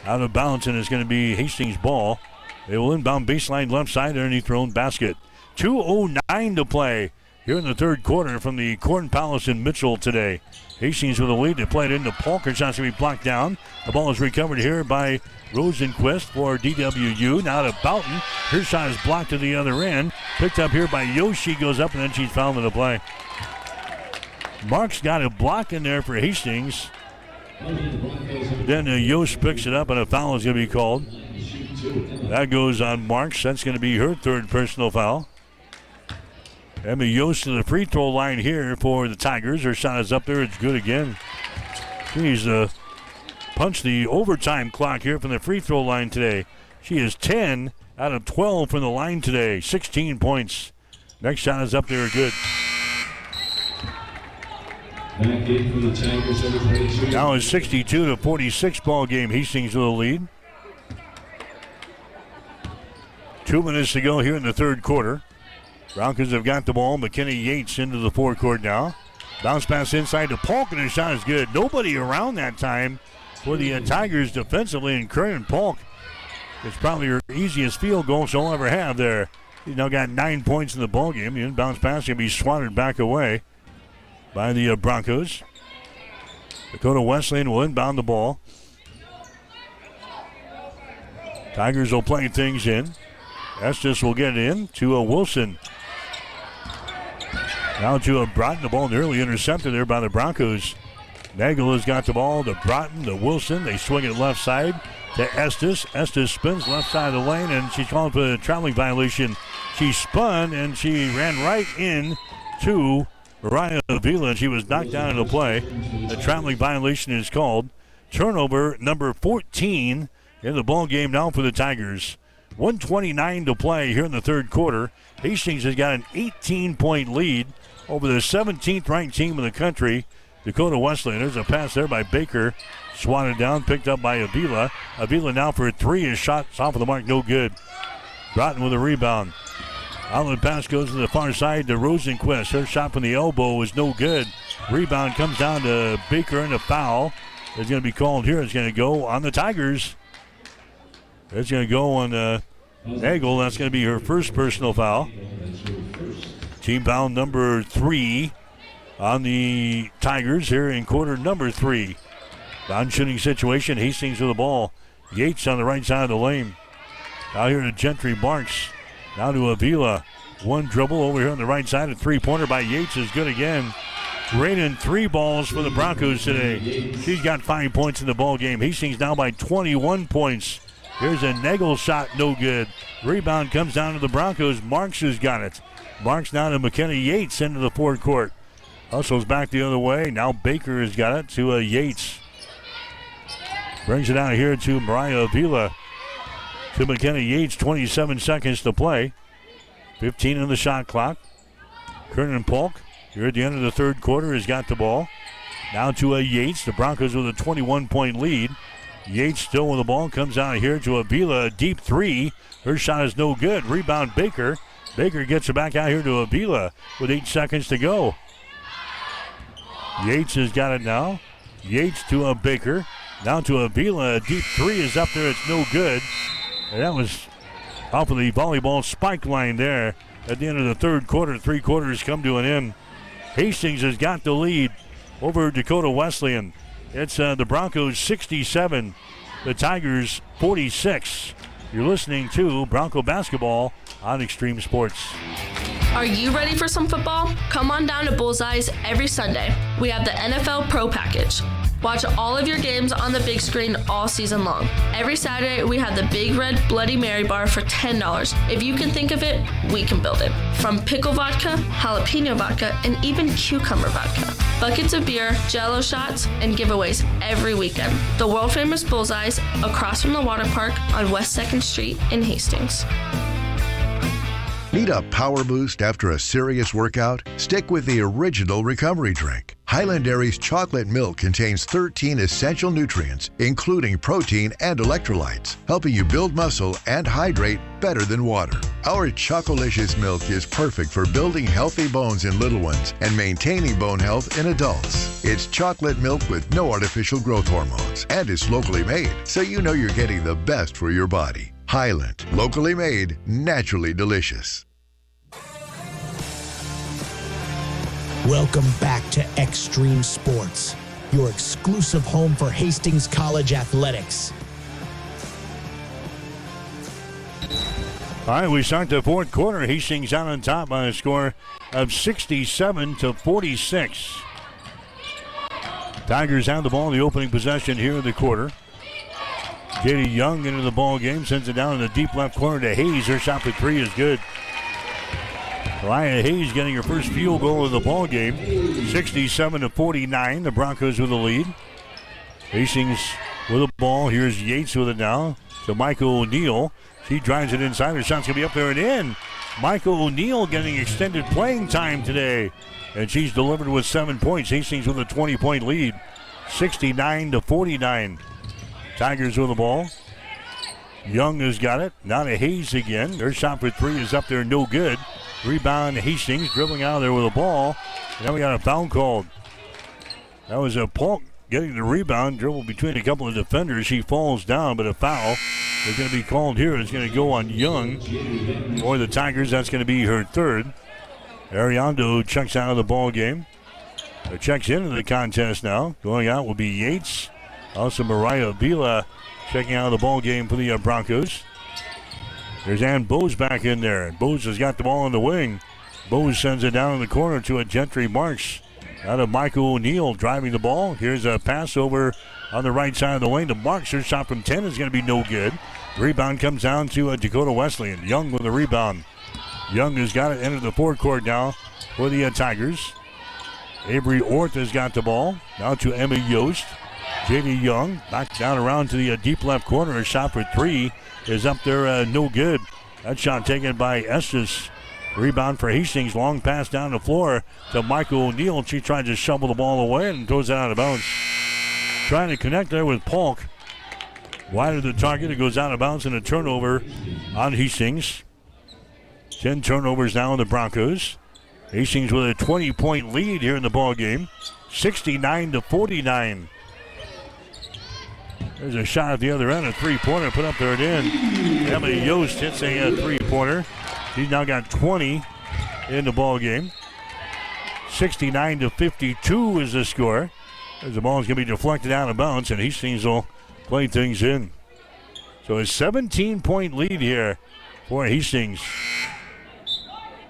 Out of bounds, and it's going to be Hastings' ball. They will inbound baseline left side underneath their own basket. 2:09 to play here in the third quarter from the Corn Palace in Mitchell today. Hastings with a lead. They play it into Polk. Her shot's going to be blocked down. The ball is recovered here by Rosenquist for DWU. Now to Boughton. Her shot is blocked to the other end. Picked up here by Yoshi. Goes up and then she's fouled in the play. Mark's got a block in there for Hastings. Then Yost picks it up and a foul is going to be called. That goes on Marks. That's going to be her third personal foul. Emma Yost to the free throw line here for the Tigers. Her shot is up there. It's good again. She's punched the overtime clock here from the free throw line today. She is 10 out of 12 from the line today. 16 points. Next shot is up there. Good. Now a 62-46 ball game. Hastings with a lead. 2 minutes to go here in the third quarter. Broncos have got the ball. McKinney Yates into the forecourt now. Bounce pass inside to Polk, and his shot is good. Nobody around that time for the Tigers defensively, and Curran Polk. It's probably her easiest field goal she'll ever have there. She's now got 9 points in the ball game. The inbounds pass can be swatted back away by the Broncos. Dakota Wesleyan will inbound the ball. Tigers will play things in. Estes will get it in to Wilson. Now to Broughton. The ball nearly intercepted there by the Broncos. Nagel has got the ball to Broughton, to Wilson. They swing it left side to Estes. Estes spins left side of the lane, and she's called for a traveling violation. She spun, and she ran right in to Mariah Avila, and she was knocked down in the play. The traveling violation is called. Turnover number 14 in the ball game now for the Tigers. 1:29 to play here in the third quarter. Hastings has got an 18-point lead over the 17th ranked team in the country, Dakota Wesleyan. There's a pass there by Baker. Swatted down, picked up by Avila. Avila now for a three. His shot's off of the mark, no good. Broughton with a rebound. Outlet pass goes to the far side to Rosenquist. Her shot from the elbow is no good. Rebound comes down to Baker, and a foul is going to be called here. It's going to go on the Tigers. It's going to go on Nagel. That's going to be her first personal foul. Team foul number 3 on the Tigers here in quarter number 3. Non-shooting situation. Hastings with the ball. Yates on the right side of the lane. Out here to Gentry Marks. Now to Avila. One dribble over here on the right side. A three-pointer by Yates is good again. Raining 3 balls for the Broncos today. She's got 5 points in the ball game. Hastings now by 21 points. Here's a Nagel shot, no good. Rebound comes down to the Broncos. Marks has got it. Marks now to McKenna Yates into the forecourt. Hustles back the other way. Now Baker has got it to Yates. Brings it out here to Mariah Avila. To McKenna Yates, 27 seconds to play. 15 on the shot clock. Kernan Polk, here at the end of the third quarter, has got the ball. Now to Yates. The Broncos with a 21-point lead. Yates still with the ball. Comes out here to Avila. A deep 3. Her shot is no good. Rebound Baker. Baker gets it back out here to Avila with 8 seconds to go. Yates has got it now. Yates to Baker. Now to Avila. A deep 3 is up there. It's no good. And that was off of the volleyball spike line there at the end of the third quarter. 3 quarters come to an end. Hastings has got the lead over Dakota Wesleyan. It's the Broncos 67, the Tigers 46. You're listening to Bronco Basketball on Extreme Sports. Are you ready for some football? Come on down to Bullseyes every Sunday. We have the NFL Pro Package. Watch all of your games on the big screen all season long. Every Saturday, we have the Big Red Bloody Mary bar for $10. If you can think of it, we can build it. From pickle vodka, jalapeno vodka, and even cucumber vodka. Buckets of beer, Jell-O shots, and giveaways every weekend. The world-famous Bullseyes across from the water park on West 2nd Street in Hastings. Need a power boost after a serious workout? Stick with the original recovery drink. Highland Dairy's chocolate milk contains 13 essential nutrients, including protein and electrolytes, helping you build muscle and hydrate better than water. Our Chocolicious milk is perfect for building healthy bones in little ones and maintaining bone health in adults. It's chocolate milk with no artificial growth hormones, and it's locally made, so you know you're getting the best for your body. Highland, locally made, naturally delicious. Welcome back to Extreme Sports, your exclusive home for Hastings College athletics. All right, we start the fourth quarter. Hastings out on top by a score of 67-46. Tigers have the ball in the opening possession here in the quarter. J.D. Young into the ball game, sends it down in the deep left corner to Hayes. Her shot for three is good. Elia Hayes getting her first field goal of the ball game. 67-49. The Broncos with the lead. Hastings with the ball. Here's Yates with it now to Michael O'Neal. She drives it inside. Her shot's going to be up there and in. Michael O'Neal getting extended playing time today. And she's delivered with 7 points. Hastings with a 20-point lead. 69-49. Tigers with the ball. Young has got it. Now to Hayes again. Their shot for three is up there, no good. Rebound Hastings, dribbling out of there with the ball. And then we got a foul called. That was a Polk getting the rebound, dribble between a couple of defenders. He falls down, but a foul is going to be called here. It's going to go on Young for the Tigers. That's going to be her third. Ariando checks out of the ball game. Or checks into the contest now. Going out will be Yates. Also Mariah Vila checking out of the ball game for the Broncos. There's Ann Bose back in there. Bose has got the ball on the wing. Bose sends it down in the corner to a Gentry Marks. Out of Michael O'Neal driving the ball. Here's a pass over on the right side of the lane to Marks. Her shot from 10 is going to be no good. Rebound comes down to Dakota Wesleyan. Young with the rebound. Young has got it into the forecourt now for the Tigers. Avery Orth has got the ball. Now to Emma Yost. J.D. Young back down around to the deep left corner. A shot for three is up there, no good. That shot taken by Estes. Rebound for Hastings. Long pass down the floor to Michael O'Neal. She tried to shovel the ball away and throws it out of bounds. Trying to connect there with Polk. Wide of the target. It goes out of bounds and a turnover on Hastings. 10 turnovers now on the Broncos. Hastings with a 20-point lead here in the ball game. 69-49. There's a shot at the other end, a three-pointer put up there and in. Emily Yost hits a three-pointer. She's now got 20 in the ball game. 69-52 is the score. As the ball is going to be deflected out of bounds, and Hastings will play things in. So a 17-point lead here for Hastings.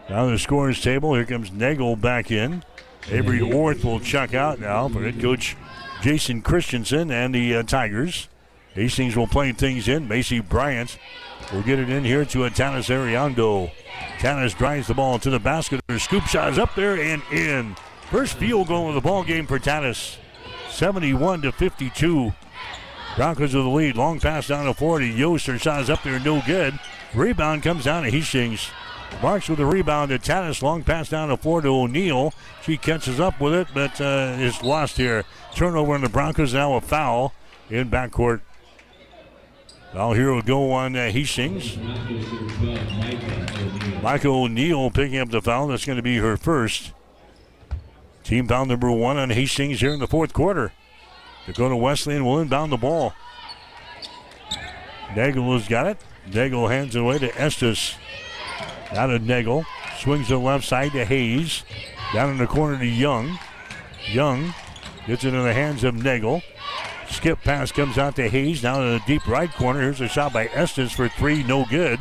Now the scorers table. Here comes Nagel back in. Avery Orth will check out now for head coach Jason Christensen and the Tigers. Hastings will play things in. Macy Bryant will get it in here to Tanis Ariando. Tanis drives the ball to the basket. Her scoop shot is up there and in. First field goal of the ball game for Tanis. 71-52. Broncos with the lead. Long pass down the floor to Yost. Her shot is up there, no good. Rebound comes down to Hastings. Marks with the rebound to Tanis. Long pass down the floor to O'Neal. She catches up with it, but is lost here. Turnover on the Broncos. Now a foul in backcourt. Foul here will go on Hastings. Michael O'Neal picking up the foul. That's going to be her first. Team foul number 1 on Hastings here in the fourth quarter. Dakota Wesleyan will inbound the ball. Nagel has got it. Nagel hands it away to Estes. Out of Nagel. Swings to the left side to Hayes. Down in the corner to Young. Young gets it in the hands of Nagel. Skip pass comes out to Hayes. Down in the deep right corner. Here's a shot by Estes for three. No good.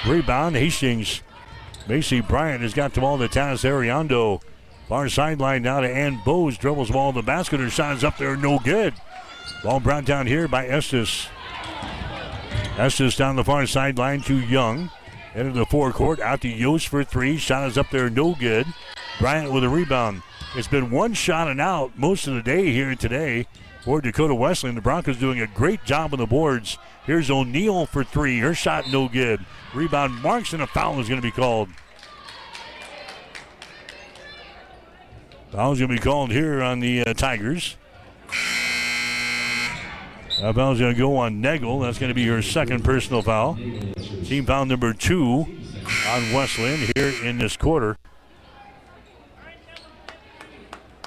Rebound Hastings. Macy Bryant has got the ball to Tanis Ariando. Far sideline now to Ann Bose. Dribbles the ball to the basket. Her shot is up there. No good. Ball brought down here by Estes. Estes down the far sideline to Young. Into the forecourt. Out to Yost for three. Shot is up there. No good. Bryant with a rebound. It's been one shot and out most of the day here today for Dakota Wesleyan. The Broncos doing a great job on the boards. Here's O'Neal for three. Her shot no good. Rebound Marks, and a foul is going to be called. Foul's going to be called here on the Tigers. That foul's going to go on Nagel. That's going to be her second personal foul. Team foul number 2 on Wesleyan here in this quarter.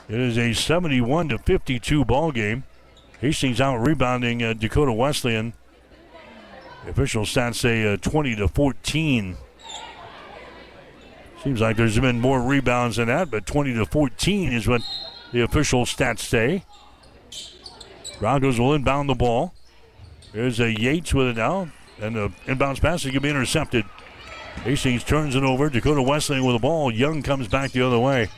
It is a 71-52 ball game. Hastings out rebounding Dakota Wesleyan The official stats say 20-14. Seems like there's been more rebounds than that, but 20-14 is what the official stats say. Broncos will inbound the ball. There's a Yates with it now, and the inbounds pass is going to be intercepted. Hastings turns it over. Dakota Wesleyan with the ball. Young comes back the other way.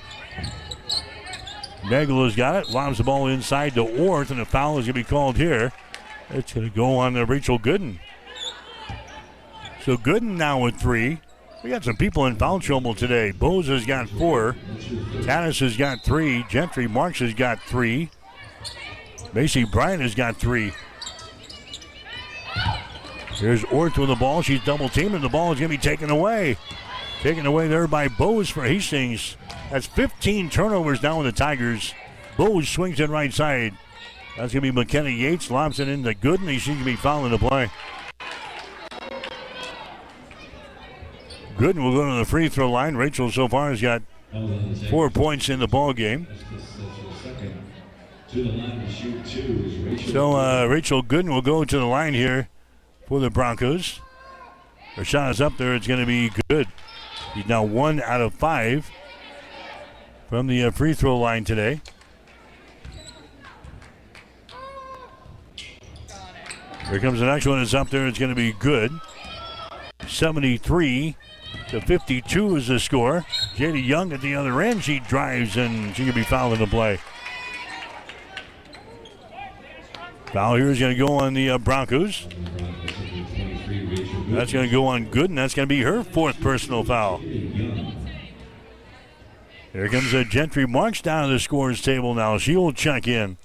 Nagel has got it. Lobs the ball inside to Orth, and a foul is going to be called here. It's going to go on Rachel Gooden. So Gooden now with 3. We got some people in foul trouble today. Bose has got 4. Tanis has got 3. Gentry Marks has got 3. Macy Bryant has got 3. Here's Orth with the ball. She's double teamed, and the ball is going to be taken away. Taken away there by Bose for Hastings. That's 15 turnovers now with the Tigers. Bose swings it right side. That's going to be McKenna Yates. Lobs it into Gooden. He seems to be fouling the play. Gooden will go to the free throw line. Rachel so far has got 4 points in the ball game. So Rachel Gooden will go to the line here for the Broncos. Her shot is up there. It's going to be good. He's now 1 out of 5 from the free throw line today. Here comes the next one. It's up there. It's going to be good. 73-52 is the score. JD Young at the other end. She drives, and she can be fouling the play. Foul here is going to go on the Broncos. That's going to go on Gooden. That's going to be her 4th personal foul. Here comes Gentry Marks down to the scorer's table now. She will check in.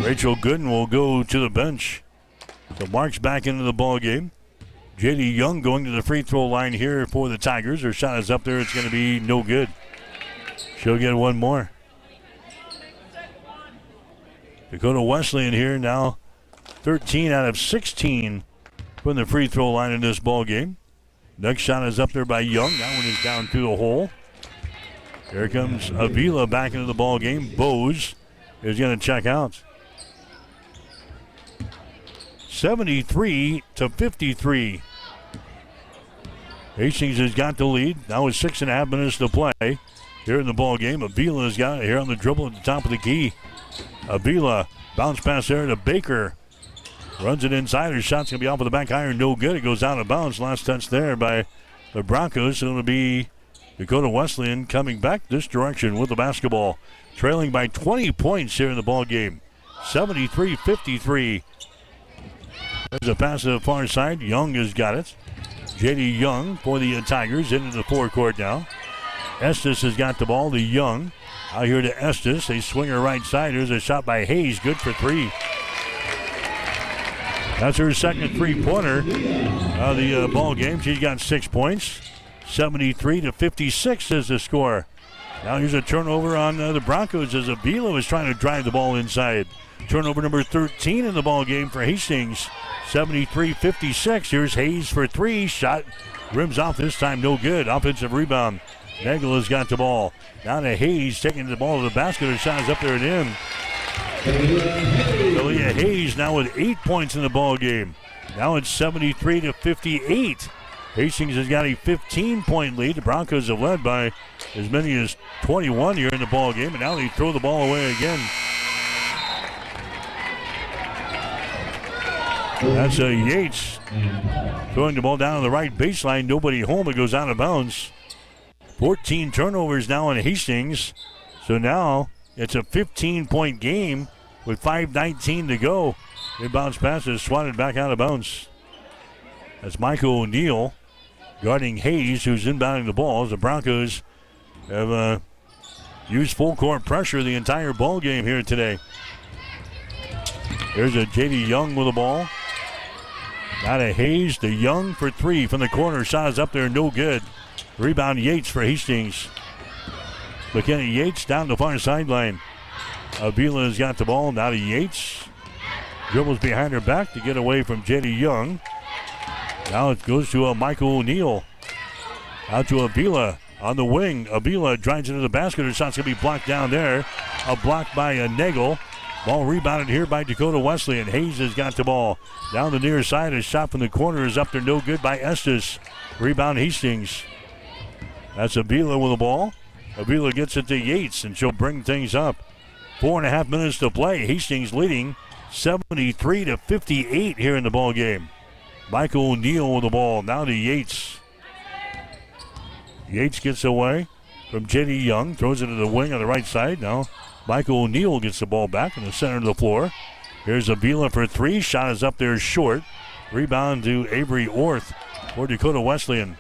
Rachel Gooden will go to the bench. So Marks back into the ball game. JD Young going to the free throw line here for the Tigers. Her shot is up there. It's going to be no good. She'll get one more. Dakota Wesleyan here now 13 out of 16 from the free throw line in this ball game. Next shot is up there by Young. That one is down through the hole. Here comes Avila back into the ball game. Bose is going to check out. 73-53. Hastings has got the lead. Now with 6.5 minutes to play here in the ball game. Avila has got it here on the dribble at the top of the key. Avila bounce pass there to Baker. Runs it inside. Her shot's going to be off of the back iron. No good. It goes out of bounds. Last touch there by the Broncos. So it'll be Dakota Wesleyan coming back this direction with the basketball. Trailing by 20 points here in the ball game. 73-53. There's a pass to the far side. Young has got it. JD Young for the Tigers into the forecourt now. Estes has got the ball to Young. Out here to Estes. They swing her right side. There's a shot by Hayes. Good for 3. That's her second three-pointer of the ball game. She's got 6 points. 73-56 is the score. Now here's a turnover on the Broncos as Avila was trying to drive the ball inside. Turnover number 13 in the ball game for Hastings. 73-56. Here's Hayes for 3. Shot rims off this time. No good. Offensive rebound. Nagel has got the ball. Now to Hayes taking the ball to the basket. Her shot is up there and in. Aaliyah Hayes now with 8 points in the ball game. Now it's 73-58. Hastings has got a 15-point lead. The Broncos have led by as many as 21 here in the ball game, and now they throw the ball away again. That's Yates throwing the ball down on the right baseline. Nobody home. It goes out of bounds. 14 turnovers now in Hastings. So now it's a 15-point game with 5:19 to go. Inbounds pass is swatted back out of bounds. That's Michael O'Neal guarding Hayes, who's inbounding the ball. The Broncos have used full court pressure the entire ball game here today. There's a JD Young with the ball. Now to Hayes, to Young for 3 from the corner. Shot is up there, no good. Rebound Yates for Hastings. McKenna Yates down the far sideline. Avila has got the ball. Now to Yates. Dribbles behind her back to get away from JD Young. Now it goes to Michael O'Neal. Out to Avila on the wing. Avila drives into the basket. Her shot's going to be blocked down there. A block by Nagel. Ball rebounded here by Dakota Wesleyan. Hayes has got the ball. Down the near side. A shot from the corner is up there. No good by Estes. Rebound Hastings. That's Avila with the ball. Avila gets it to Yates, and she'll bring things up. 4.5 minutes to play. Hastings leading 73-58 here in the ball game. Michael O'Neill with the ball. Now to Yates. Yates gets away from J.D. Young. Throws it to the wing on the right side. Now Michael O'Neill gets the ball back in the center of the floor. Here's Avila for three. Shot is up there short. Rebound to Avery Orth for Dakota Wesleyan.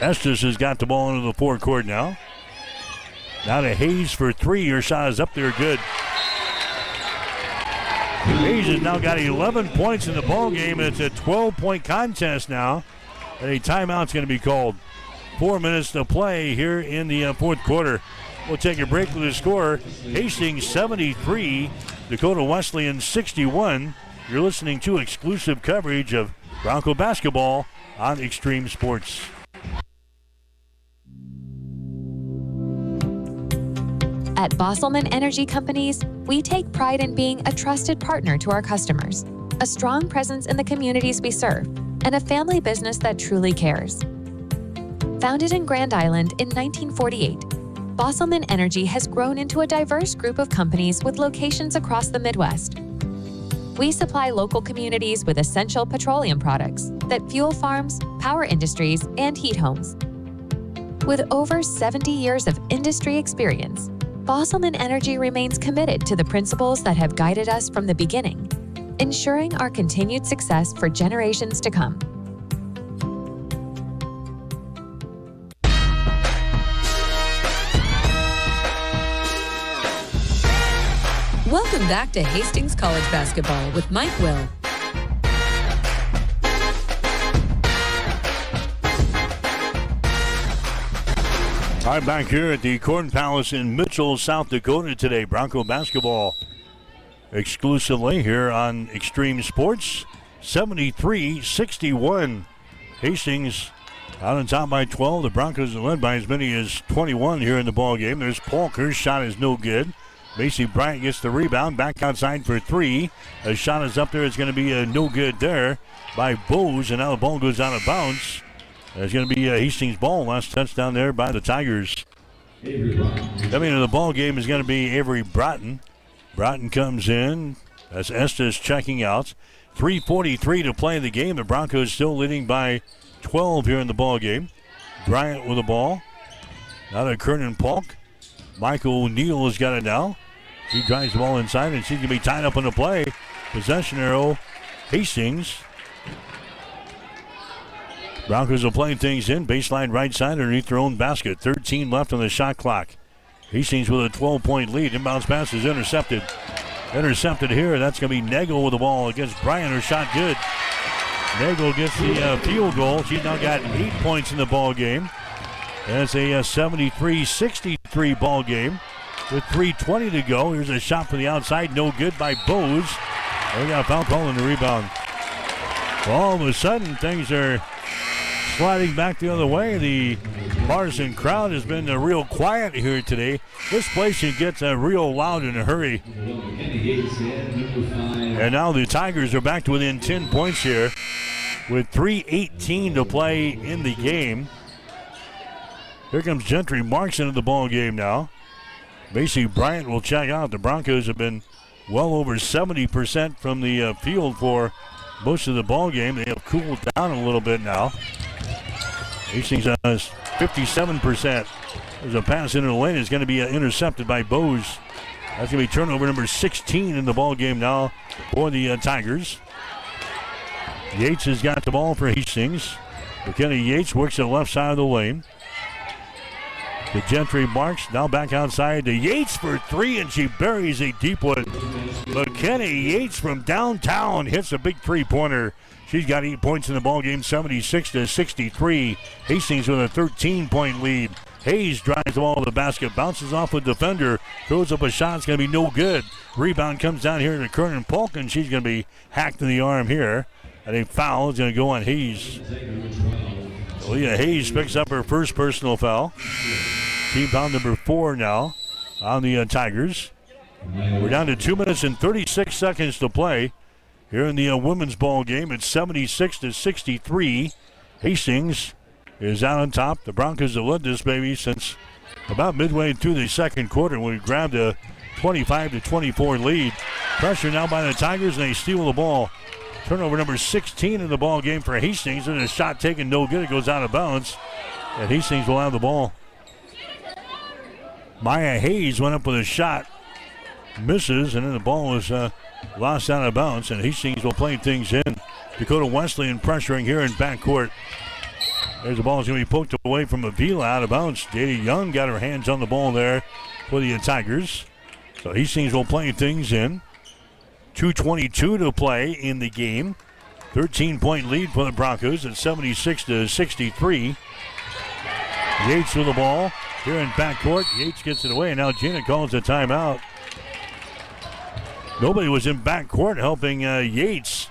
Estes has got the ball into the forecourt now. Now to Hayes for three. Her shot is up there good. Hayes has now got 11 points in the ball game, and it's a 12-point contest now. And a timeout's going to be called. 4 minutes to play here in the fourth quarter. We'll take a break with the score. Hastings 73, Dakota Wesleyan 61. You're listening to exclusive coverage of Bronco basketball on Extreme Sports. At Bosselman Energy Companies, we take pride in being a trusted partner to our customers, a strong presence in the communities we serve, and a family business that truly cares. Founded in Grand Island in 1948, Bosselman Energy has grown into a diverse group of companies with locations across the Midwest. We supply local communities with essential petroleum products that fuel farms, power industries, and heat homes. With over 70 years of industry experience, Bosselman Energy remains committed to the principles that have guided us from the beginning, ensuring our continued success for generations to come. Welcome back to Hastings College Basketball with Mike Will. All right, back here at the Corn Palace in Mitchell, South Dakota today. Bronco basketball exclusively here on Extreme Sports. 73-61. Hastings out on top by 12. The Broncos are led by as many as 21 here in the ball game. There's Polk. Her shot is no good. Macy Bryant gets the rebound. Back outside for three. A shot is up there. It's going to be no good there by Bose. And now the ball goes out of bounds. There's going to be Hastings' ball. Last touchdown there by the Tigers. Coming into the ball game is going to be Avery Broughton. Broughton comes in. That's Estes checking out. 3:43 to play in the game. The Broncos still leading by 12 here in the ball game. Bryant with the ball. Now to Kernan Polk. Michael O'Neill has got it now. She drives the ball inside, and she's going to be tied up on the play. Possession arrow, Hastings. Broncos are playing things in. Baseline right side underneath their own basket. 13 left on the shot clock. Hastings with a 12-point lead. Inbounds pass is intercepted. Intercepted here. That's going to be Nagel with the ball against Bryant. Her shot good. Nagel gets the field goal. She's now got 8 points in the ball game. And it's a 73-63 ball game with 3:20 to go. Here's a shot from the outside. No good by Bose. They got a foul call in the rebound. Well, all of a sudden, things are sliding back the other way. The partisan crowd has been real quiet here today. This place should get real loud in a hurry. And now the Tigers are back to within 10 points here with 3:18 to play in the game. Here comes Gentry Marks into the ball game now. Macy Bryant will check out. The Broncos have been well over 70% from the field for most of the ball game. They have cooled down a little bit now. Hastings has 57%. There's a pass into the lane. It's going to be intercepted by Bose. That's going to be turnover number 16 in the ball game now for the Tigers. Yates has got the ball for Hastings. McKenna Yates works to the left side of the lane. To Gentry Marks, now back outside to Yates for three, and she buries a deep one. McKenna Yates from downtown hits a big three-pointer. She's got 8 points in the ballgame, 76-63. Hastings with a 13-point lead. Hayes drives the ball to the basket, bounces off a defender, throws up a shot. It's going to be no good. Rebound comes down here to Kernan Polk, and she's going to be hacked in the arm here. And a foul is going to go on Hayes. Leah Hayes picks up her first personal foul. Team foul number 4 now on the Tigers. We're down to 2 minutes and 36 seconds to play here in the women's ball game. It's 76-63. Hastings is out on top. The Broncos have led this baby since about midway through the second quarter when we grabbed a 25-24 lead. Pressure now by the Tigers, and they steal the ball. Turnover number 16 in the ball game for Hastings, and a shot taken no good. It goes out of bounds, and Hastings will have the ball. Maya Hayes went up with a shot, misses, and then the ball was lost out of bounds, and Hastings will play things in. Dakota Wesleyan pressuring here in backcourt. There's the ball is going to be poked away from Avila out of bounds. Data Young got her hands on the ball there for the Tigers. So Hastings will play things in. 2:22 to play in the game. 13-point lead for the Broncos at 76-63. Yates with the ball here in backcourt. Yates gets it away, and now Gina calls a timeout. Nobody was in backcourt helping Yates.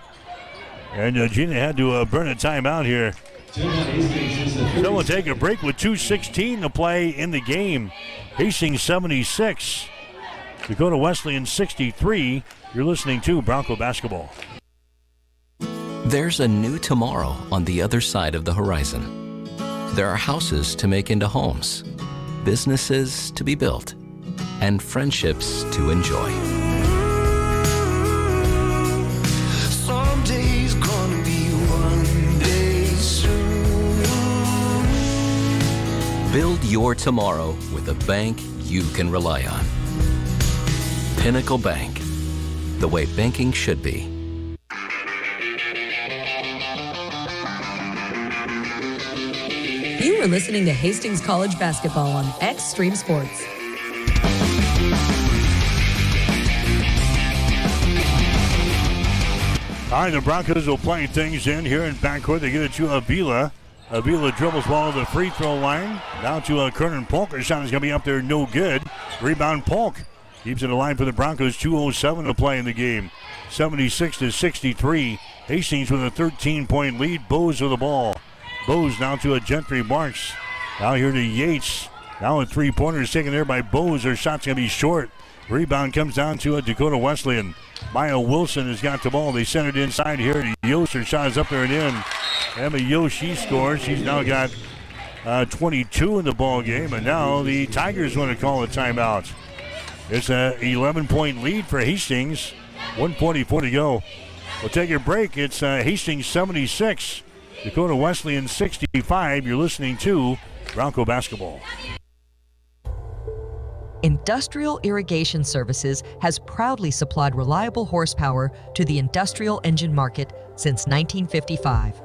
And Gina had to burn a timeout here. So we'll take a break with 2:16 to play in the game. Hastings 76. Dakota Wesleyan 63. You're listening to Bronco Basketball. There's a new tomorrow on the other side of the horizon. There are houses to make into homes, businesses to be built, and friendships to enjoy. Someday's gonna be one day soon. Build your tomorrow with a bank you can rely on. Pinnacle Bank, the way banking should be. You are listening to Hastings College Basketball on Extreme Sports. All right, the Broncos will play things in here in backcourt. They give it to Avila. Avila dribbles ball to the free throw line. Down to Kernan Polk. Her shot is going to be up there, no good. Rebound Polk. Keeps it alive for the Broncos. 2:07 to play in the game. 76-63. Hastings with a 13-point lead. Bose with the ball. Bose now to a Gentry Marks. Now here to Yates. Now a three-pointer is taken there by Bose. Her shot's going to be short. Rebound comes down to a Dakota Wesleyan. Maya Wilson has got the ball. They send it inside here to Yost. Her shot is up there and in. Emma Yost, she scores. She's now got 22 in the ball game. And now the Tigers want to call a timeout. It's an 11-point lead for Hastings. 1:44 to go. We'll take a break. It's Hastings 76. Dakota Wesleyan 65. You're listening to Bronco Basketball. Industrial Irrigation Services has proudly supplied reliable horsepower to the industrial engine market since 1955.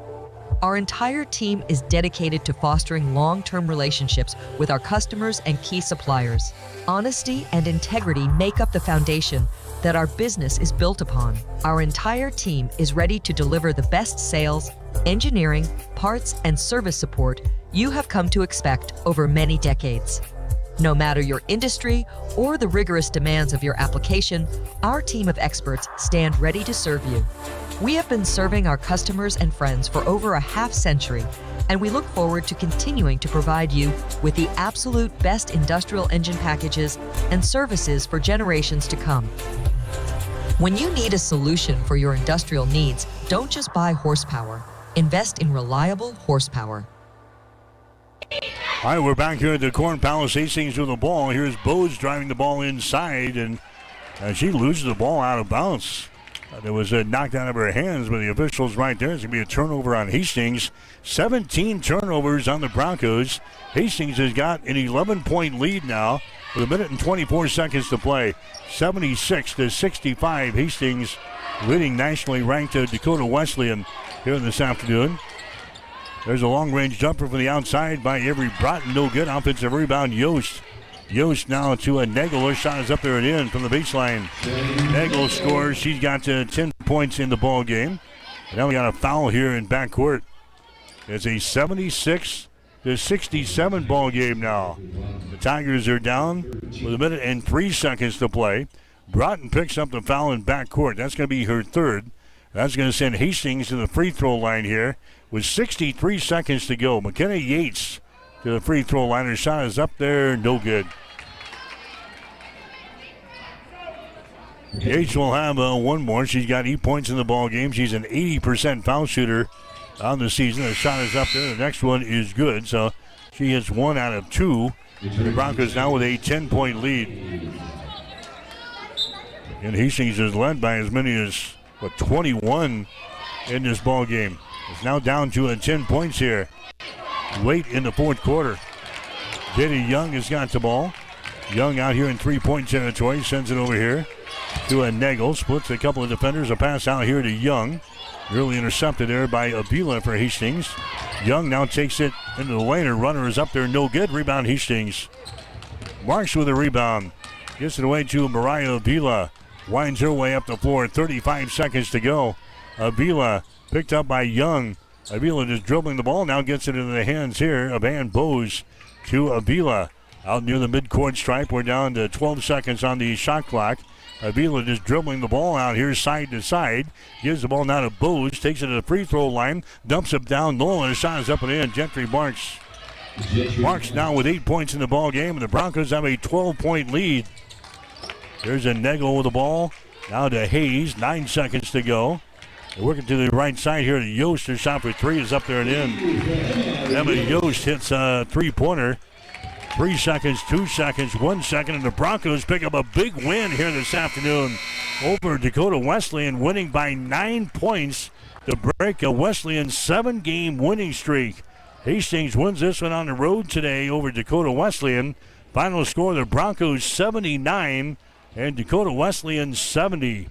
Our entire team is dedicated to fostering long-term relationships with our customers and key suppliers. Honesty and integrity make up the foundation that our business is built upon. Our entire team is ready to deliver the best sales, engineering, parts, and service support you have come to expect over many decades. No matter your industry or the rigorous demands of your application, our team of experts stand ready to serve you. We have been serving our customers and friends for over a half-century, and we look forward to continuing to provide you with the absolute best industrial engine packages and services for generations to come. When you need a solution for your industrial needs, don't just buy horsepower. Invest in reliable horsepower. All right, we're back here at the Corn Palace. Hastings with the ball. Here's Bose driving the ball inside, and she loses the ball out of bounds. It was knocked out of her hands, but the officials right there. It's going to be a turnover on Hastings. 17 turnovers on the Broncos. Hastings has got an 11-point lead now with 1 minute and 24 seconds to play. 76-65. Hastings leading nationally ranked Dakota Wesleyan here this afternoon. There's a long-range jumper from the outside by Avery Broughton. No good. Offensive rebound, Yost. Yost now to a Nagel. Her shot is up there and in from the baseline. Nagel scores. She's got 10 points in the ball game. And now we got a foul here in backcourt. It's a 76-67 ball game now. The Tigers are down with 1 minute and 3 seconds to play. Broughton picks up the foul in backcourt. That's going to be her third. That's going to send Hastings to the free throw line here with 63 seconds to go. McKenna Yates to the free throw line. Her shot is up there, no good. Yates will have one more. She's got 8 points in the ball game. She's an 80% foul shooter on the season. The shot is up there. The next one is good. So she hits 1 out of 2. The Broncos now with a 10-point lead. And Hastings is led by as many as 21 in this ball game. It's now down to 10 points here late in the fourth quarter. Jada Young has got the ball. Young out here in 3-point territory. Sends it over here to a Nagel. Splits a couple of defenders. A pass out here to Young. Really intercepted there by Avila for Hastings. Young now takes it into the lane. Her runner is up there. No good. Rebound Hastings. Marks with a rebound. Gets it away to Mariah Avila. Winds her way up the floor. 35 seconds to go. Avila picked up by Young. Avila just dribbling the ball. Now gets it into the hands here of Ann Bose to Avila. Out near the midcourt stripe. We're down to 12 seconds on the shot clock. Avila just dribbling the ball out here side to side. Gives the ball now to Bose. Takes it to the free throw line. Dumps it down low, and the shot is up and in. Gentry Marks. Marks now with 8 points in the ball game, and the Broncos have a 12-point lead. There's a Nagel with the ball. Now to Hayes. 9 seconds to go. They're working to the right side here to Yost. Her shot for 3 is up there and in. Emma Yost hits a three-pointer. 3 seconds, 2 seconds, 1 second, and the Broncos pick up a big win here this afternoon over Dakota Wesleyan, winning by 9 points to break a Wesleyan 7-game winning streak. Hastings wins this one on the road today over Dakota Wesleyan. Final score, the Broncos 79 and Dakota Wesleyan 70.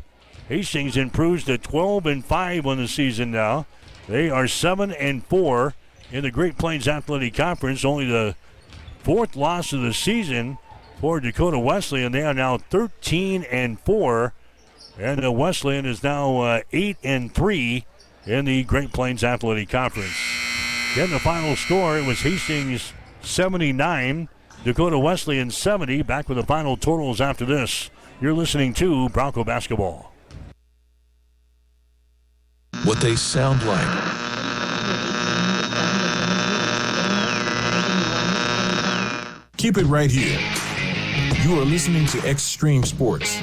Hastings improves to 12-5 on the season now. They are 7-4 in the Great Plains Athletic Conference, only the 4th loss of the season for Dakota Wesleyan. They are now 13-4, and Wesleyan is now 8-3 in the Great Plains Athletic Conference. Again, the final score, it was Hastings 79, Dakota Wesleyan 70. Back with the final totals after this. You're listening to Bronco Basketball. What they sound like. Keep it right here. You are listening to Extreme Sports.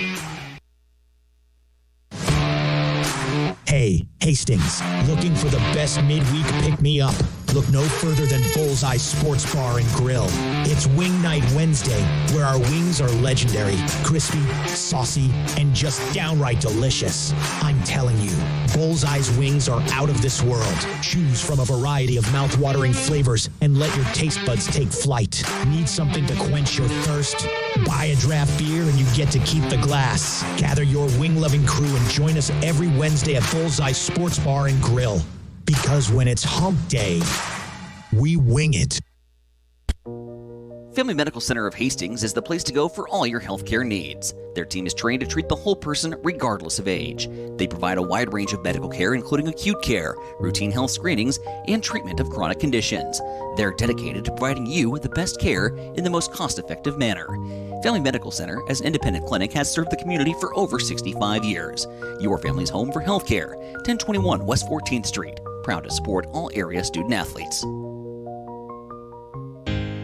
Hey, Hastings, looking for the best midweek pick-me-up? Look no further than Bullseye Sports Bar and Grill. It's Wing Night Wednesday, where our wings are legendary, crispy, saucy, and just downright delicious. I'm telling you, Bullseye's wings are out of this world. Choose from a variety of mouth-watering flavors and let your taste buds take flight. Need something to quench your thirst? Buy a draft beer and you get to keep the glass. Gather your wing-loving crew and join us every Wednesday at Bullseye Sports Bar and Grill. Because when it's hump day, we wing it. Family Medical Center of Hastings is the place to go for all your healthcare needs. Their team is trained to treat the whole person regardless of age. They provide a wide range of medical care, including acute care, routine health screenings, and treatment of chronic conditions. They're dedicated to providing you with the best care in the most cost-effective manner. Family Medical Center, as an independent clinic, has served the community for over 65 years. Your family's home for healthcare. 1021 West 14th Street. Proud to support all area student athletes.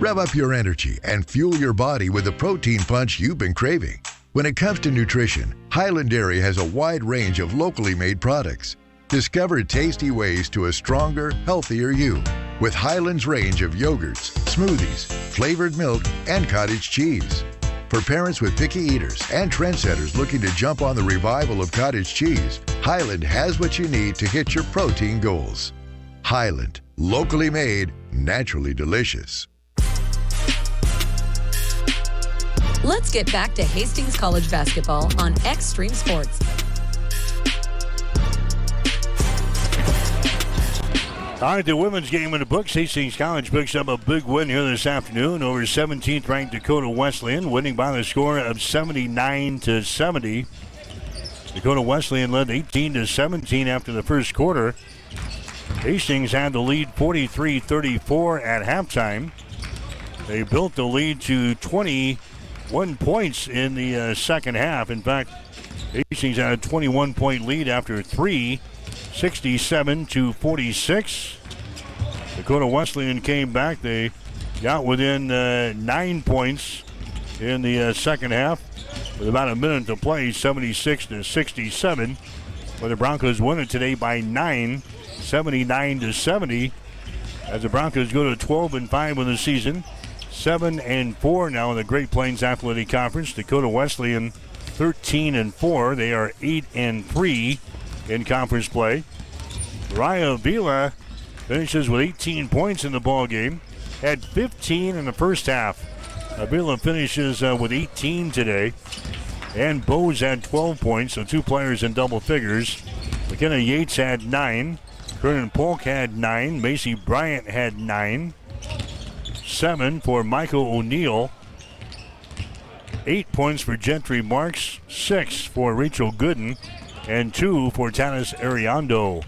Rev up your energy and fuel your body with the protein punch you've been craving. When it comes to nutrition, Highland Dairy has a wide range of locally made products. Discover tasty ways to a stronger, healthier you with Highland's range of yogurts, smoothies, flavored milk, and cottage cheese. For parents with picky eaters and trendsetters looking to jump on the revival of cottage cheese, Highland has what you need to hit your protein goals. Highland, locally made, naturally delicious. Let's get back to Hastings College basketball on Extreme Sports. All right, the women's game in the books. Hastings College picks up a big win here this afternoon over 17th ranked Dakota Wesleyan, winning by the score of 79-70. Dakota Wesleyan led 18-17 after the first quarter. Hastings had the lead 43-34 at halftime. They built the lead to 21 points in the second half. In fact, Hastings had a 21-point lead after 3, 67-46. Dakota Wesleyan came back. They got within 9 points in the second half. with about a minute to play, 76-67. Where the Broncos win it today by 9, 79-70. As the Broncos go to 12-5 in the season, 7-4 now in the Great Plains Athletic Conference. Dakota Wesleyan 13-4. They are 8-3 in conference play. Raya Vila finishes with 18 points in the ball game. Had 15 in the first half. Vila finishes with 18 today. And Bose had 12 points, so 2 players in double figures. McKenna Yates had 9. Kernan Polk had 9. Macy Bryant had 9. 7 for Michael O'Neill. 8 points for Gentry Marks. 6 for Rachel Gooden. And 2 for Tanis Ariando.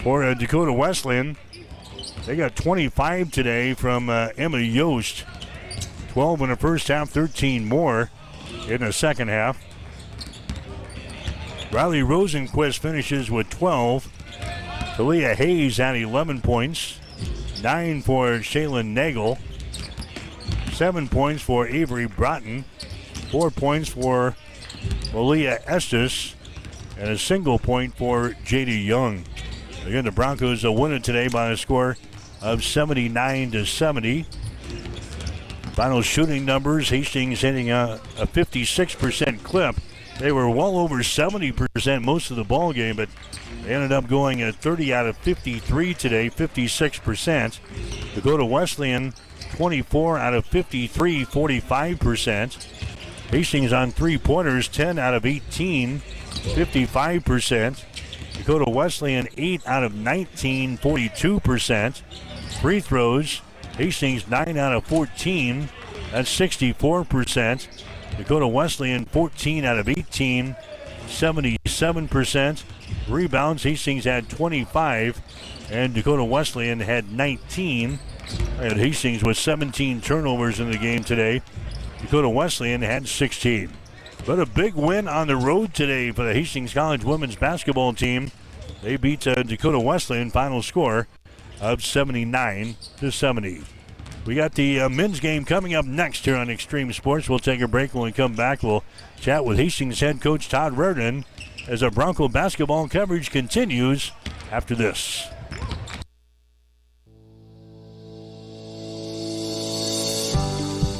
For Dakota Wesleyan, they got 25 today from Emma Yost. 12 in the first half, 13 more in the second half. Riley Rosenquist finishes with 12. Talia Hayes had 11 points. 9 for Shaylin Nagel. 7 points for Avery Broughton. 4 points for Malia Estes. And a single point for J.D. Young. Again, the Broncos win it today by a score of 79-70. Final shooting numbers, Hastings hitting a 56% clip. They were well over 70% most of the ball game, but they ended up going at 30 out of 53 today, 56%. Dakota Wesleyan, 24 out of 53, 45%. Hastings on three-pointers, 10 out of 18, 55%. Dakota Wesleyan, 8 out of 19, 42%. Free throws, Hastings 9 out of 14, that's 64%. Dakota Wesleyan 14 out of 18, 77%. Rebounds, Hastings had 25, and Dakota Wesleyan had 19. And Hastings with 17 turnovers in the game today. Dakota Wesleyan had 16. But a big win on the road today for the Hastings College women's basketball team. They beat Dakota Wesleyan, final score of 79-70. We got the men's game coming up next here on Extreme Sports. We'll take a break. When we come back, we'll chat with Hastings head coach Todd Reardon as our Bronco basketball coverage continues after this.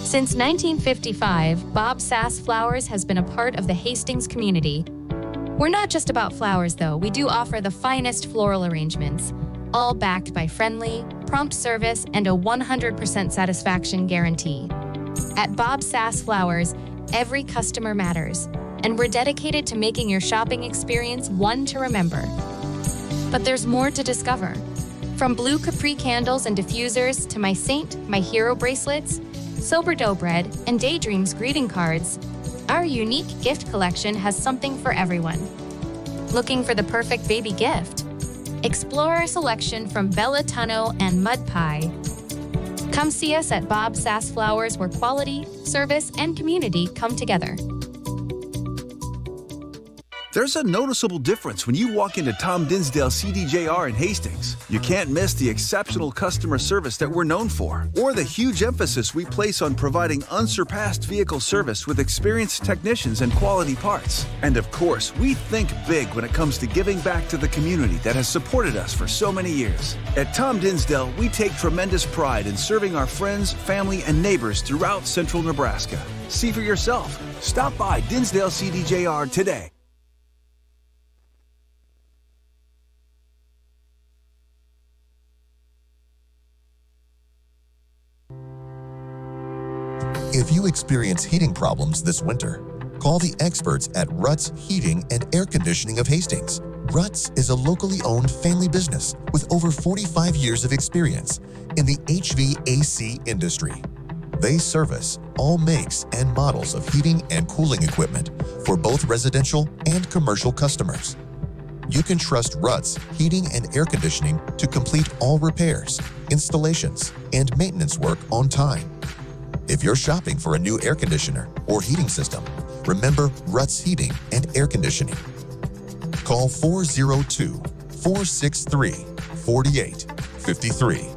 Since 1955, Bob Sass Flowers has been a part of the Hastings community. We're not just about flowers, though. We do offer the finest floral arrangements, all backed by friendly, prompt service and a 100% satisfaction guarantee. At Bob Sass Flowers, every customer matters, and we're dedicated to making your shopping experience one to remember. But there's more to discover. From blue Capri candles and diffusers to my Saint, my Hero bracelets, Sober Dough Bread, and Daydreams greeting cards, our unique gift collection has something for everyone. Looking for the perfect baby gift? Explore our selection from Bella Tunno and Mud Pie. Come see us at Bob Sass Flowers, where quality, service, and community come together. There's a noticeable difference when you walk into Tom Dinsdale CDJR in Hastings. You can't miss the exceptional customer service that we're known for, or the huge emphasis we place on providing unsurpassed vehicle service with experienced technicians and quality parts. And of course, we think big when it comes to giving back to the community that has supported us for so many years. At Tom Dinsdale, we take tremendous pride in serving our friends, family, and neighbors throughout central Nebraska. See for yourself. Stop by Dinsdale CDJR today. If you experience heating problems this winter, call the experts at Ruts Heating and Air Conditioning of Hastings. Ruts is a locally owned family business with over 45 years of experience in the HVAC industry. They service all makes and models of heating and cooling equipment for both residential and commercial customers. You can trust Ruts Heating and Air Conditioning to complete all repairs, installations, and maintenance work on time. If you're shopping for a new air conditioner or heating system, remember Ruts Heating and Air Conditioning. Call 402-463-4853.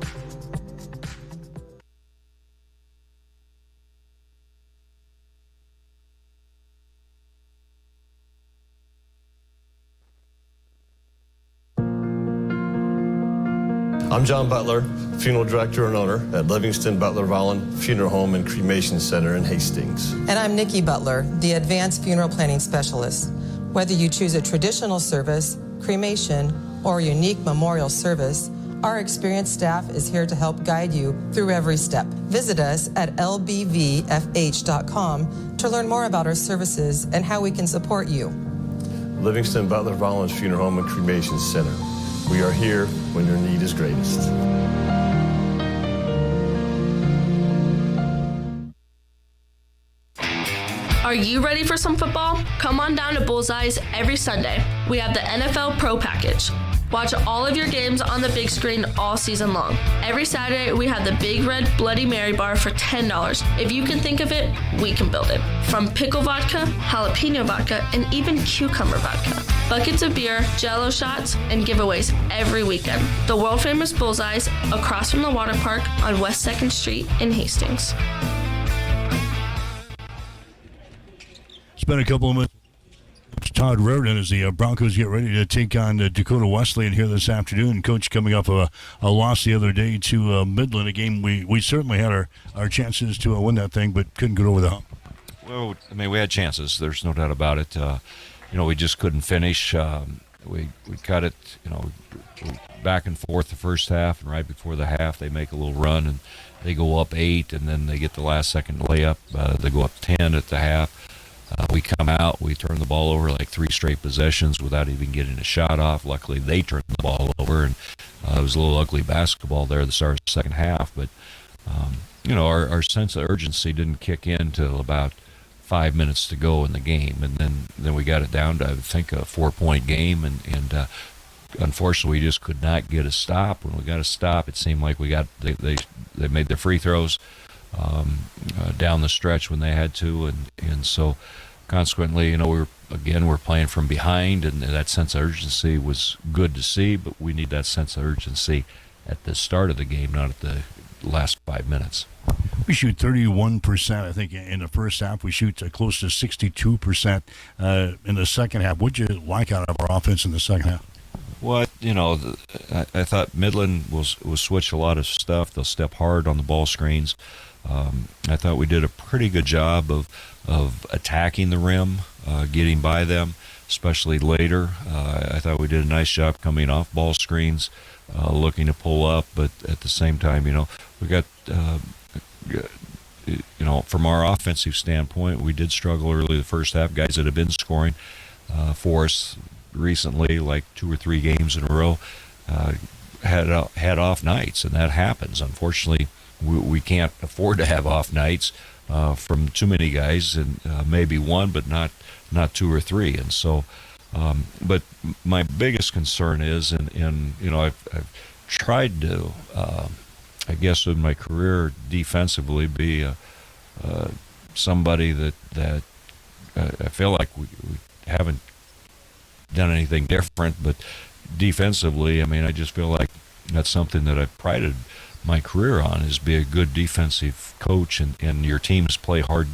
I'm John Butler, funeral director and owner at Livingston Butler Vollen Funeral Home and Cremation Center in Hastings. And I'm Nikki Butler, the advanced funeral planning specialist. Whether you choose a traditional service, cremation, or a unique memorial service, our experienced staff is here to help guide you through every step. Visit us at lbvfh.com to learn more about our services and how we can support you. Livingston Butler Vollen Funeral Home and Cremation Center. We are here when your need is greatest. Are you ready for some football? Come on down to Bullseyes every Sunday. We have the NFL Pro Package. Watch all of your games on the big screen all season long. Every Saturday, we have the Big Red Bloody Mary bar for $10. If you can think of it, we can build it. From pickle vodka, jalapeno vodka, and even cucumber vodka. Buckets of beer, Jell-O shots, and giveaways every weekend. The world-famous Bullseyes, across from the water park on West 2nd Street in Hastings. It's been a couple of minutes. Todd Reardon as the Broncos get ready to take on Dakota Wesleyan here this afternoon. Coach, coming off of a loss the other day to Midland, a game we certainly had our chances to win that thing, but couldn't get over the hump. Well, I mean, we had chances. There's no doubt about it. We just couldn't finish. We cut it, back and forth the first half, and right before the half they make a little run, and they go up 8, and then they get the last second layup. They go up 10 at the half. We come out, we turn the ball over like 3 straight possessions without even getting a shot off. Luckily, they turned the ball over, and it was a little ugly basketball there at the start of the second half. But, our sense of urgency didn't kick in till about 5 minutes to go in the game. And then we got it down to, I think, a 4-point game. And unfortunately, we just could not get a stop. When we got a stop, it seemed like they made their free throws down the stretch when they had to, and so consequently, we're playing from behind, and that sense of urgency was good to see, but we need that sense of urgency at the start of the game, not at the last 5 minutes. We shoot 31%, I think, in the first half. We shoot close to 62% in the second half. What'd you like out of our offense in the second half? Well, I thought Midland will switch a lot of stuff. They'll step hard on the ball screens. I thought we did a pretty good job of attacking the rim, getting by them, especially later. I thought we did a nice job coming off ball screens, looking to pull up, but at the same time, we got, from our offensive standpoint, we did struggle early the first half. Guys that have been scoring for us recently, like 2 or 3 games in a row, had off nights, and that happens. Unfortunately, we can't afford to have off nights from too many guys, and maybe one, but not 2 or 3. And so, but my biggest concern is, and I've tried to, I guess, in my career defensively, be somebody that I feel like we haven't done anything different, but defensively, I mean, I just feel like that's something that I've prided my career on, is be a good defensive coach, and your teams play hard